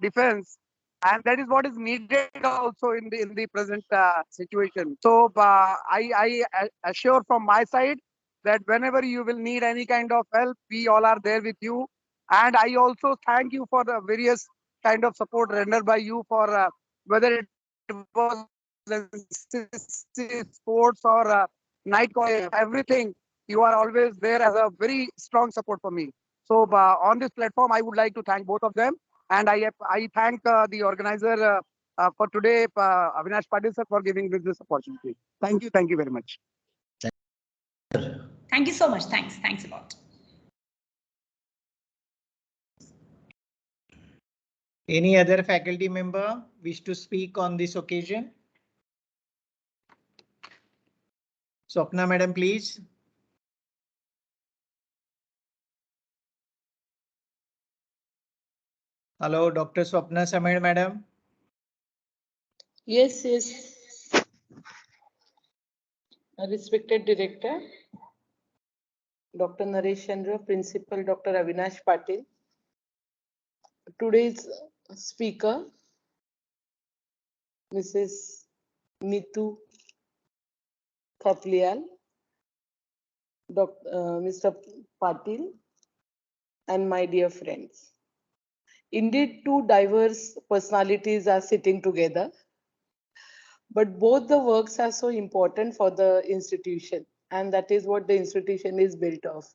defense, and that is what is needed also in the present situation. So, I assure from my side that whenever you will need any kind of help, we all are there with you. And I also thank you for the various kind of support rendered by you for whether it was sports or night college, everything. You are always there as a very strong support for me. So on this platform, I would like to thank both of them. And I thank the organizer for today, Avinash Patil sir, for giving me this opportunity. Thank you. Thank you very much. Thank you so much. Thanks. Thanks a lot. Any other faculty member wish to speak on this occasion? Swapna Madam, please. Hello, Dr. Swapna Samir Madam. Yes. Respected Director, Dr. Naresh Chandra, Principal Dr. Avinash Patil, today's speaker, Mrs. Nitu Thapliyal, Mr. Patil, and my dear friends. Indeed, two diverse personalities are sitting together. but both the works are so important for the institution, and that is what the institution is built of.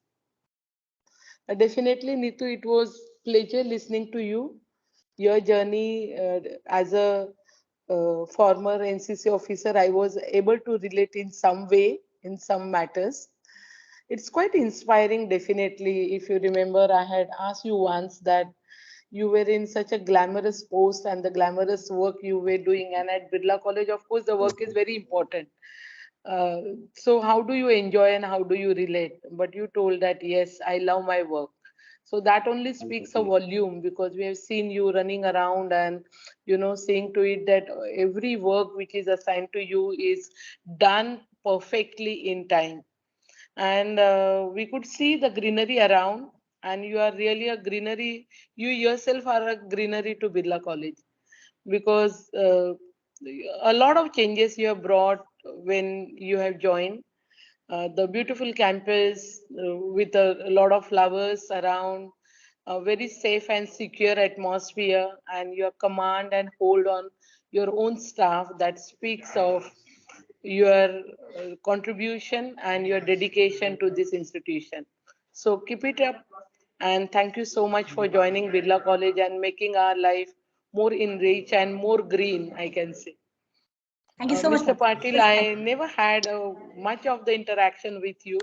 Definitely, Nitu, it was pleasure listening to you. Your journey as a former NCC officer, I was able to relate in some way, in some matters. It's quite inspiring, definitely. If you remember, I had asked you once that you were in such a glamorous post and the glamorous work you were doing. And at Birla College, of course, the work is very important. Uh, so how do you enjoy and how do you relate? But you told that, yes, I love my work. So that only speaks a volume, because we have seen you running around and, seeing to it that every work which is assigned to you is done perfectly in time. And we could see the greenery around, and you are really a greenery. You yourself are a greenery to Birla College, because a lot of changes you have brought when you have joined. The beautiful campus with a lot of flowers around, a very safe and secure atmosphere, and your command and hold on your own staff, that speaks of your contribution and your dedication to this institution. So keep it up, and thank you so much for joining Birla College and making our life more enriched and more green, I can say. Thank you so much. Mr. Patil, I never had much of the interaction with you,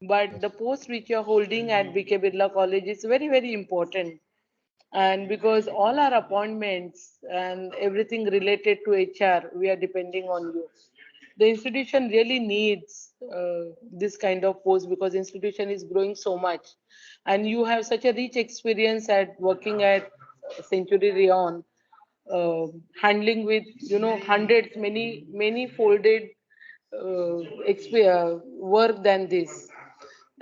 but the post which you're holding at BK Birla College is very, very important. And because all our appointments and everything related to HR, we are depending on you. The institution really needs this kind of post, because institution is growing so much. And you have such a rich experience at working at Century Rayon, handling with hundreds, many folded work than this.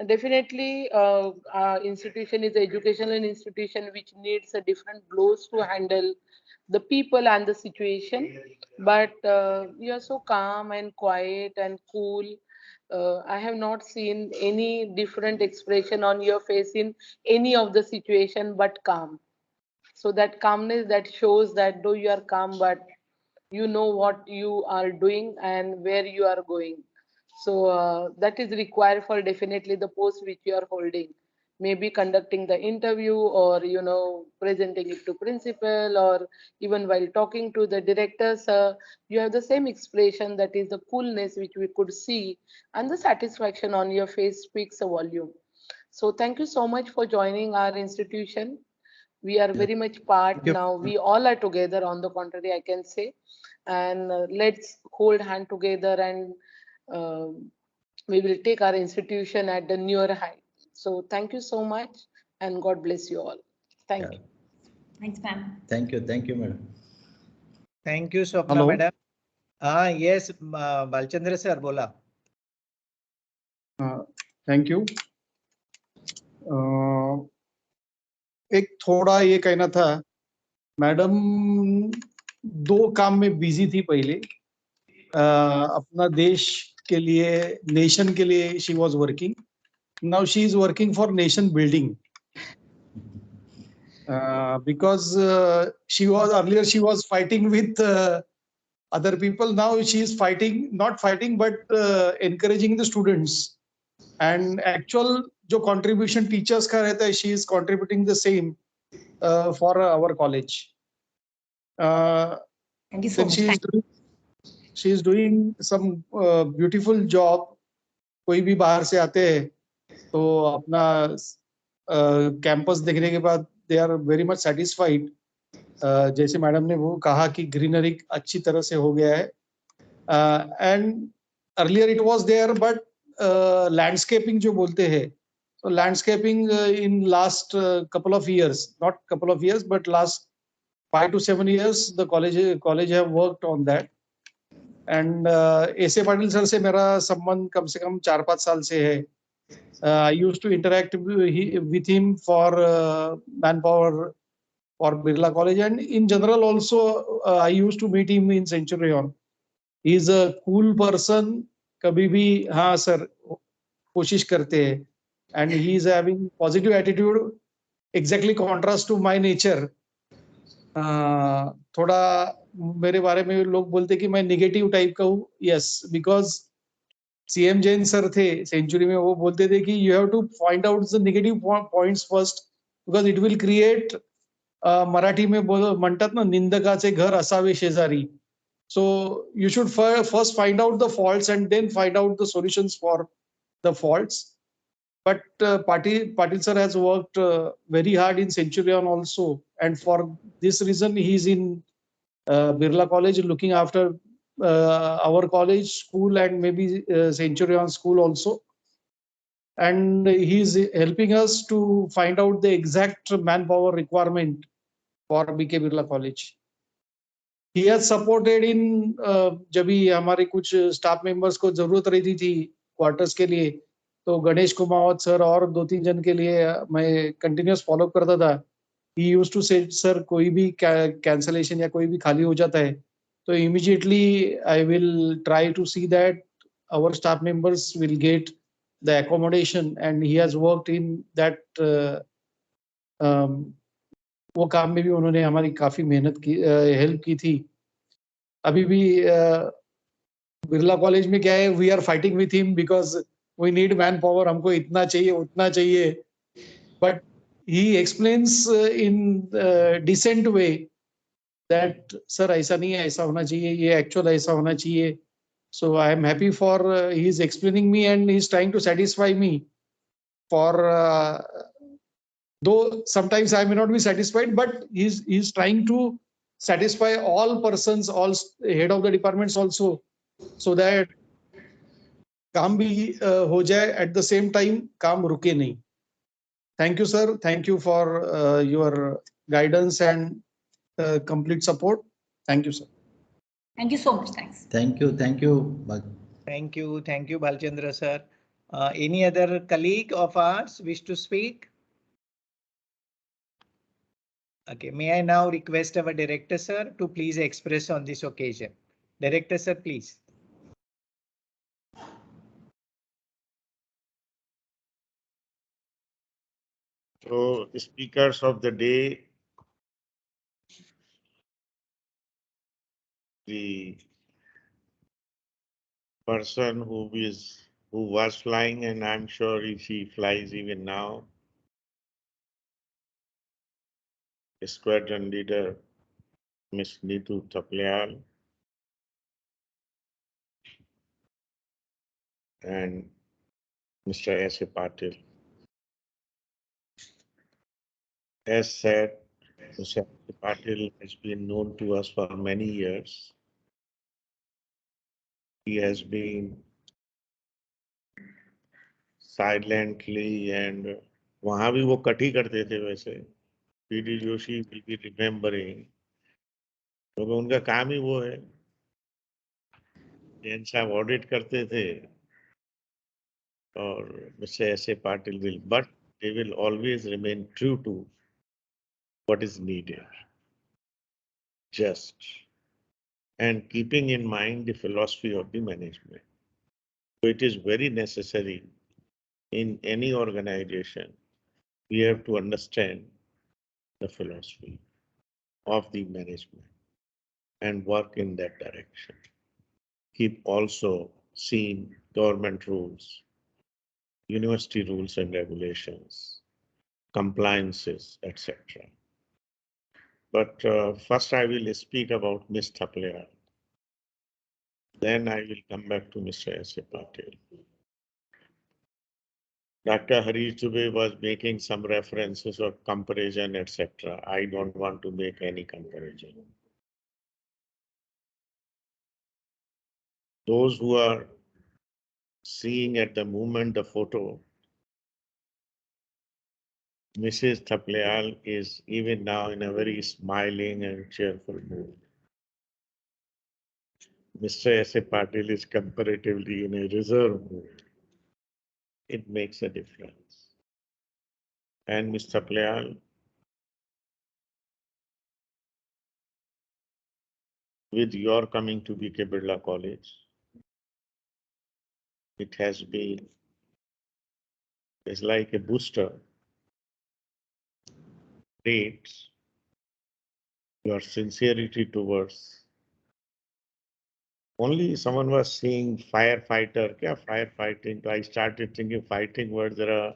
Definitely, our institution is an educational institution which needs a different blows to handle the people and the situation. But you are so calm and quiet and cool. I have not seen any different expression on your face in any of the situation but calm. So that calmness, that shows that though you are calm, but you know what you are doing and where you are going. So that is required for definitely the post which you are holding. Maybe conducting the interview, or presenting it to principal, or even while talking to the directors, you have the same expression, that is the coolness which we could see, and the satisfaction on your face speaks a volume. So thank you so much for joining our institution. We are Yeah. very much part Thank you. now. We all are together, on the contrary, I can say. And let's hold hand together, and uh, we will take our institution at the newer height. So thank you so much, and God bless you all. Thank Yeah. you. Thanks, ma'am. Thank you, madam. Thank you, Swapna Hello. madam. Yes, Balchandra sir, bola. Thank you. एक थोड़ा ये कहना था, madam 2 काम में busy थी पहले. अपना देश के लिए, नेशन के लिए she was working. Now she is working for nation building. Because she was fighting with other people. Now she is not fighting, but encouraging the students. And actual जो contribution teachers का रहता है, she is contributing the same for our college. Thank you so Then much. she is doing some beautiful job. कोई भी बाहर से आते हैं तो अपना कैंपस देखने के बाद they are very much satisfied. जैसे मैडम ने वो कहा कि ग्रीनरी अच्छी तरह से हो गया है. And earlier it was there, but landscaping जो बोलते हैं, so landscaping in last couple of years, not couple of years, but last 5 to 7 years, the college have worked on that. And ऐसे पाटिल सर से मेरा संबंध कम से कम 4-5 साल से है. I used to interact with him for manpower for Birla College, and in general also I used to meet him in Centurion. He is a cool person. कभी भी हाँ सर कोशिश करते हैं, and he is having positive attitude, exactly contrast to my nature. थोड़ा मेरे बारे में लोग बोलते कि मैं नेगेटिव टाइप का हूँ. Yes, because CM Jain sir थे सेंचुरी में, वो बोलते थे कि you have to find out the negative points first, because it will create, Marathi में म्हणतात ना, निंदकाचे घर असावे शेजारी. So you should first find out the faults and then find out the solutions for the faults. But Patil sir has worked very hard in Centurion also, and for this reason he is in Birla College looking after our college, school, and maybe Centurion school also. And he is helping us to find out the exact manpower requirement for BK Birla College. He has supported in जब भी हमारे कुछ staff members को जरूरत रहती थी quarters के लिए, तो गणेश कुमावत सर और 2-3 जन के लिए मैं कंटिन्यूस फॉलो करता था. He used to say, sir कोई भी कैंसलेशन या कोई भी खाली हो जाता है तो immediately I will try to see that our staff members will get the accommodation, and he has worked in that. वो काम में भी उन्होंने हमारी काफी मेहनत की, हेल्प की थी. अभी भी बिरला कॉलेज में क्या है, we are fighting with him because we need man power, हमको इतना चाहिए उतना चाहिए. But he explains in decent way that sir ऐसा नहीं है, ऐसा होना चाहिए, ये एक्चुअल ऐसा होना चाहिए. So I am happy for he is explaining me and he is trying to satisfy me for, though sometimes I may not be satisfied, but he's trying to satisfy all persons, all head of the departments also, so that काम भी हो जाए, at the same time काम रुके नहीं. Thank you sir, thank you for your guidance and complete support. Thank you sir. Thank you so much. Thanks. Thank you. Thank you, Balchandra sir. Any other colleague of ours wish to speak? Okay, may I now request our director sir to please express on this occasion. Director sir, please. So, speakers of the day, the person who was flying, and I'm sure she flies even now, squadron leader, Miss Nitu Taplial, and Mr. S.A. Patil. As said, Mr. Patil has been known to us for many years. He has been silently, and वहाँ भी वो कटी करते थे वैसे. PD Joshi will be remembering, क्योंकि उनका काम ही वो है. जैन साहब ऑडिट करते थे और mister एस.ए. Patil will, but they will always remain true to what is needed, just, and keeping in mind the philosophy of the management. So it is very necessary in any organization, we have to understand the philosophy of the management and work in that direction. Keep also seeing government rules, university rules and regulations, compliances, etc. But first I will speak about Ms. Thaplea. Then I will come back to Mr. S.A. Patil. Dr. Harish Dubey was making some references of comparison, etc. I don't want to make any comparison. Those who are seeing at the moment the photo, Mrs. Thapleal is even now in a very smiling and cheerful mood. Mr. S.A. Patil is comparatively in a reserved mood. It makes a difference. And Ms. Thapleal, with your coming to BK Birla College, it has been, it's like a booster. Rates your sincerity towards only someone was saying firefighter, kya firefighting. So I started thinking fighting words, there are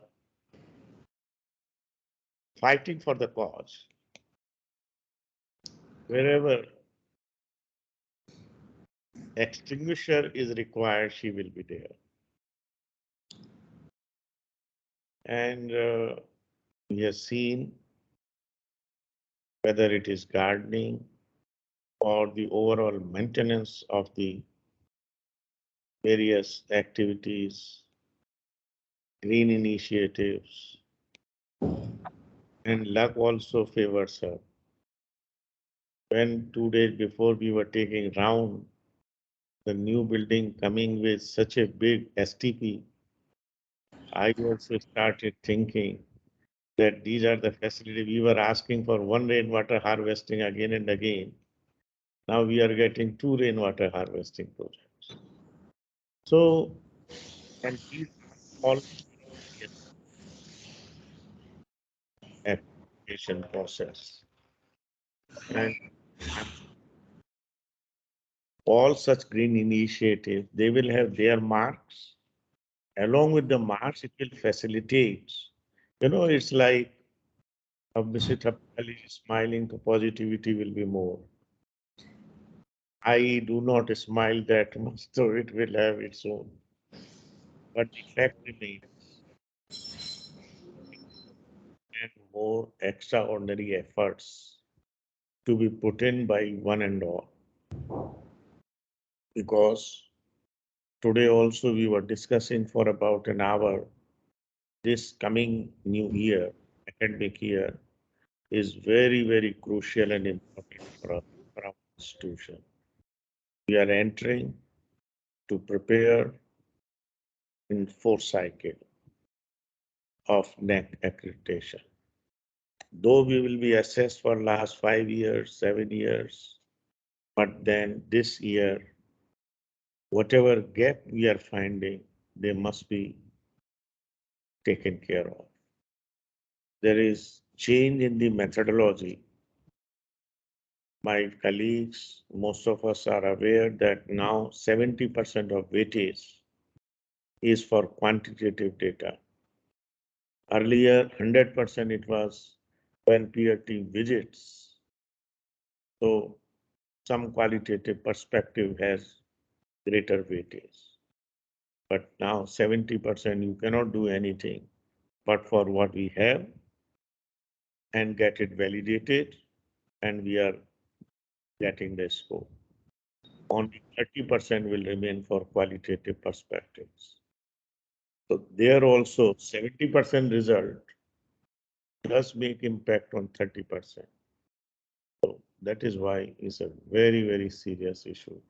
fighting for the cause. Wherever extinguisher is required, she will be there. And we have seen whether it is gardening or the overall maintenance of the various activities, green initiatives, and luck also favors her. When 2 days before we were taking round the new building coming with such a big STP, I also started thinking that these are the facilities. We were asking for one rainwater harvesting again and again. Now we are getting 2 rainwater harvesting projects. So, and these all application process. And all such green initiatives, they will have their marks. Along with the marks, it will facilitate. You know, it's like Mr. Thapali is smiling, the positivity will be more. I do not smile that much, so it will have its own. But the fact remains, and more extraordinary efforts to be put in by one and all. Because today also we were discussing for about an hour, this coming new year, academic year, is very, very crucial and important for our institution. We are entering to prepare in fourth cycle of NEC accreditation. Though we will be assessed for last 5 years, 7 years, but then this year, whatever gap we are finding, they must be taken care of. There is change in the methodology. My colleagues, most of us are aware that now 70% of weightage is for quantitative data. Earlier, 100% it was when peer team visits. So some qualitative perspective has greater weightage. But now 70% you cannot do anything but for what we have and get it validated, and we are getting the score. Only 30% will remain for qualitative perspectives. So there also 70% result does make impact on 30%. So that is why it's a very, very serious issue.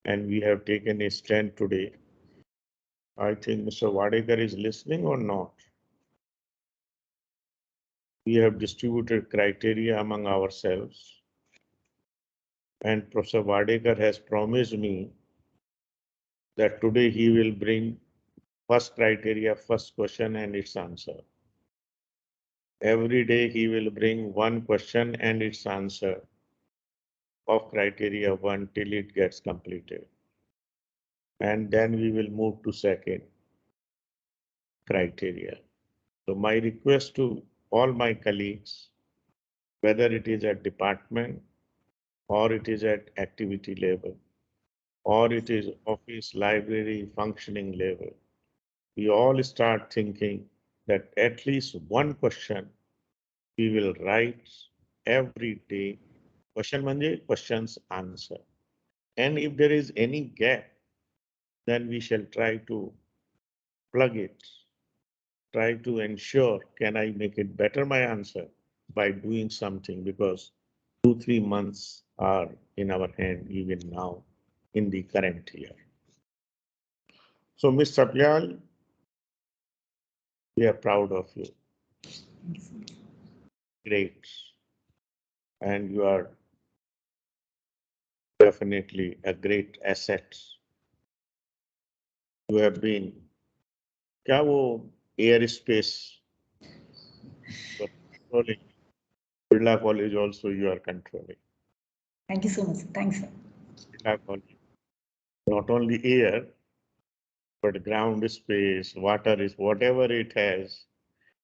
And we have taken a stand today. I think Mr. Wadekar is listening or not. We have distributed criteria among ourselves. And Professor Wadekar has promised me that today he will bring first criteria, first question and its answer. Every day he will bring one question and its answer of criteria 1 till it gets completed. And then we will move to second criteria. So my request to all my colleagues, whether it is at department or it is at activity level, or it is office, library, functioning level, we all start thinking that at least one question we will write every day. Question manje, questions answer. And if there is any gap, then we shall try to plug it. Try to ensure, can I make it better my answer by doing something, because 2-3 months are in our hand even now in the current year. So Ms. Satyal, we are proud of you. Great. And you are definitely a great asset. You have been, क्या वो airspace controlling? Birla College also you are controlling. Thank you so much. Thanks, sir. Birla College. not only air, but ground space, water is whatever it has,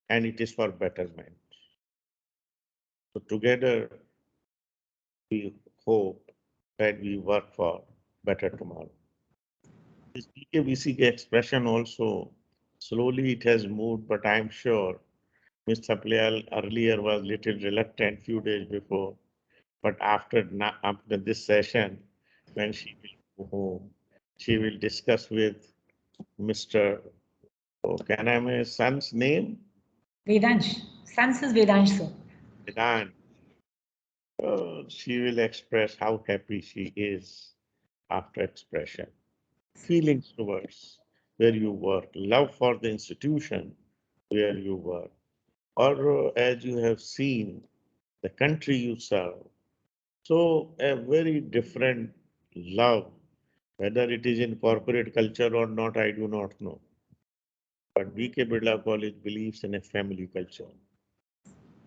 and it is for betterment. So together, we hope that we work for better tomorrow. This BKBCK expression also, slowly it has moved, but I'm sure Ms. Patil earlier was little reluctant few days before, but after this session, when she will go home, she will discuss with Mr. Oh, can I have my son's name? Vedansh. Sans is Vedansh, sir. Vedan. She will express how happy she is after expression. Feelings towards where you work, love for the institution where you work, or as you have seen, the country you serve. So a very different love, whether it is in corporate culture or not, I do not know. But BK Birla College believes in a family culture.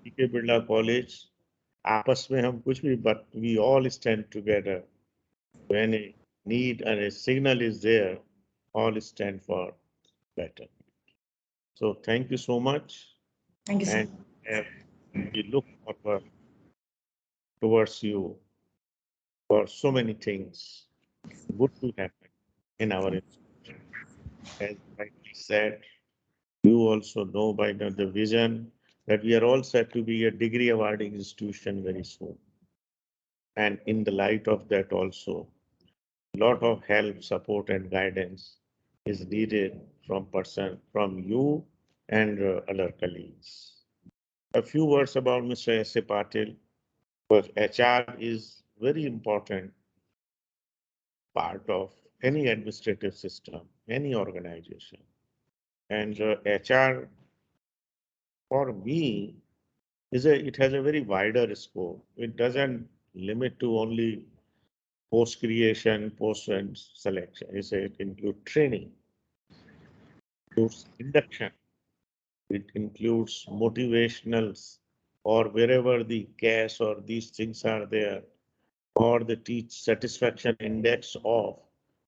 BK Birla College, आपस में हम कुछ भी, but we all stand together. When a need and a signal is there, all stand for better. So thank you so much. Thank you, sir. And we look forward towards you for so many things good to happen in our institution. As rightly said, you also know by now the vision that we are all set to be a degree awarding institution very soon. And in the light of that also, a lot of help, support and guidance is needed from you and other colleagues. A few words about Mr. S.A. Patil, because HR is very important part of any administrative system, any organization. And HR, for me, it has a very wider scope. It doesn't limit to only post creation, post and selection. It includes training, includes induction, it includes motivationals, or wherever the cash or these things are there, or the teach satisfaction index of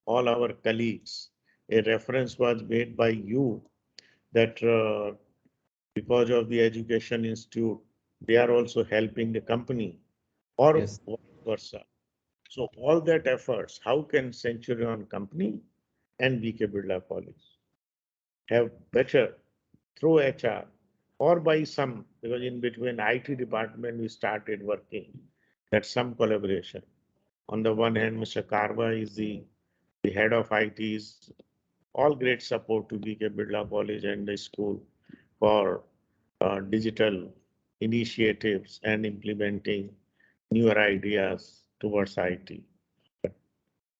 all our colleagues. A reference was made by you that because of the education institute, they are also helping the company, or Yes. vice versa. So all that efforts, how can Centurion Company and BK Birla College have better through HR or by some, because in between IT department we started working, that some collaboration. On the one hand, Mr. Karva is the head of ITs, all great support to BK Birla College and the school for digital initiatives and implementing newer ideas towards IT.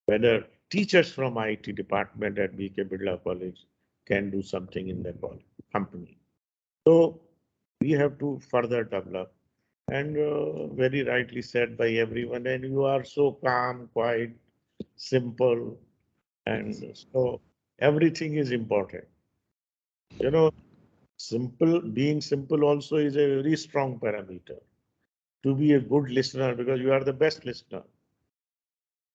Whether teachers from IT department at BK Birla College can do something in the company. So we have to further develop, and very rightly said by everyone, and you are so calm, quiet, simple, and so everything is important. You know, being simple also is a very strong parameter to be a good listener, because you are the best listener.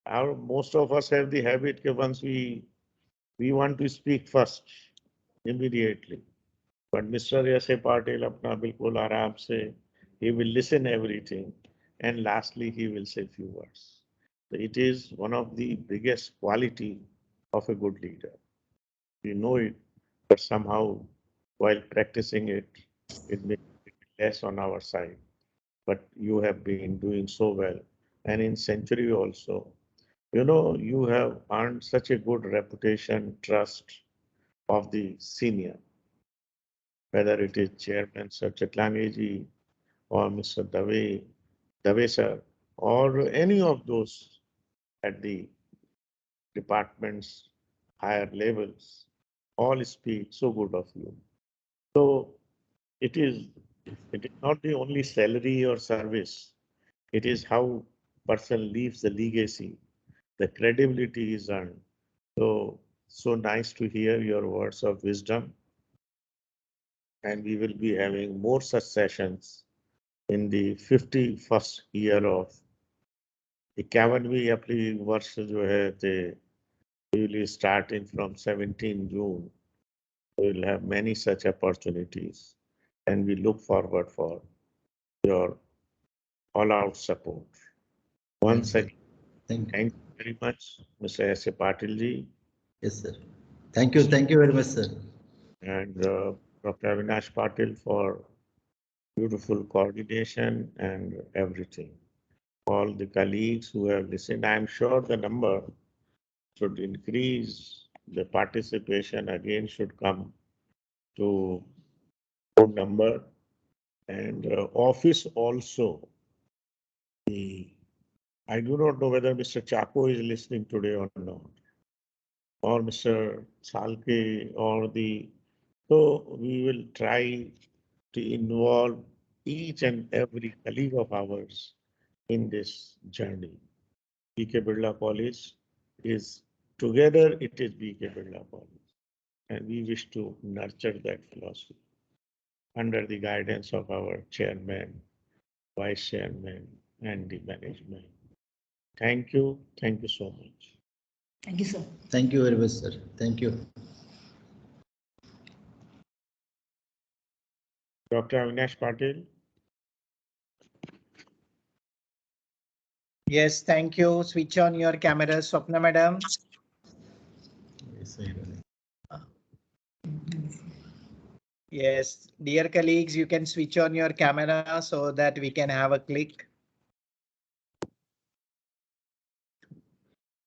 Most of us have the habit that once we want to speak first immediately. But Mr. S.A. Patil apna bilkul aaram se, he will listen everything, and lastly he will say few words. So it is one of the biggest quality of a good leader. We know it, but somehow while practicing it, it may be less on our side. But you have been doing so well, and in Century also, you know, you have earned such a good reputation, trust of the senior, whether it is Chairman Sir Chetlangeji or Mr. Dave sir, or any of those at the department's higher levels, all speak so good of you. So it is not the only salary or service, it is how person leaves the legacy, the credibility is earned. So nice to hear your words of wisdom, and we will be having more such sessions in the 51st year of 51वीं अपनी वर्ष जो है We will starting from 17 June. We will have many such opportunities, and we look forward for your all-out support. Once again, thank you very much, Mr. S. A. Patil ji. Yes, sir. Thank you very much, sir. And Dr. Avinash Patil for beautiful coordination and everything. All the colleagues who have listened, I'm sure the number should increase. The participation again should come to good number, and office also. I do not know whether Mr. Chaco is listening today or not, or Mr. Salke or the. So we will try to involve each and every colleague of ours in this journey. BK Birla College is together, it is BK Birla College, and we wish to nurture that philosophy under the guidance of our chairman, vice chairman, and the management. Thank you so much. Thank you, sir. Thank you very much, sir. Thank you. Dr. Avinash Patil. Yes, thank you. Switch on your camera, Swapna madam. Yes, dear colleagues, you can switch on your camera so that we can have a click.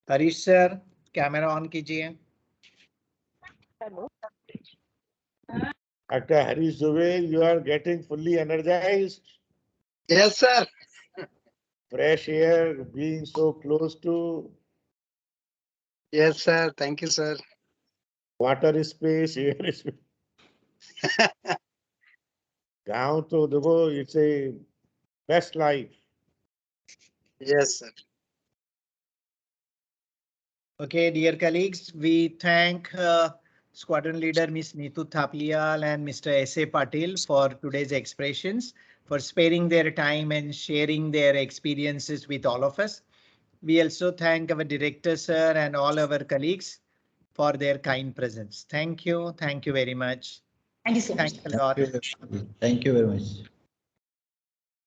Harish sir, camera on kijiye. Hello. Dr. Harish Dubey, you are getting fully energized. Yes, sir. Fresh air, being so close to. Yes, sir. Thank you, sir. Water space, air space. Down to the world, it's a best life. Yes, sir. Okay, dear colleagues, we thank Squadron Leader Ms. Nitu Thapliyal and Mr. S.A. Patil for today's expressions, for sparing their time and sharing their experiences with all of us. We also thank our director, sir, and all our colleagues for their kind presence. Thank you. Thank you very much. Thank you so much. Thanks a lot. Thank you very much.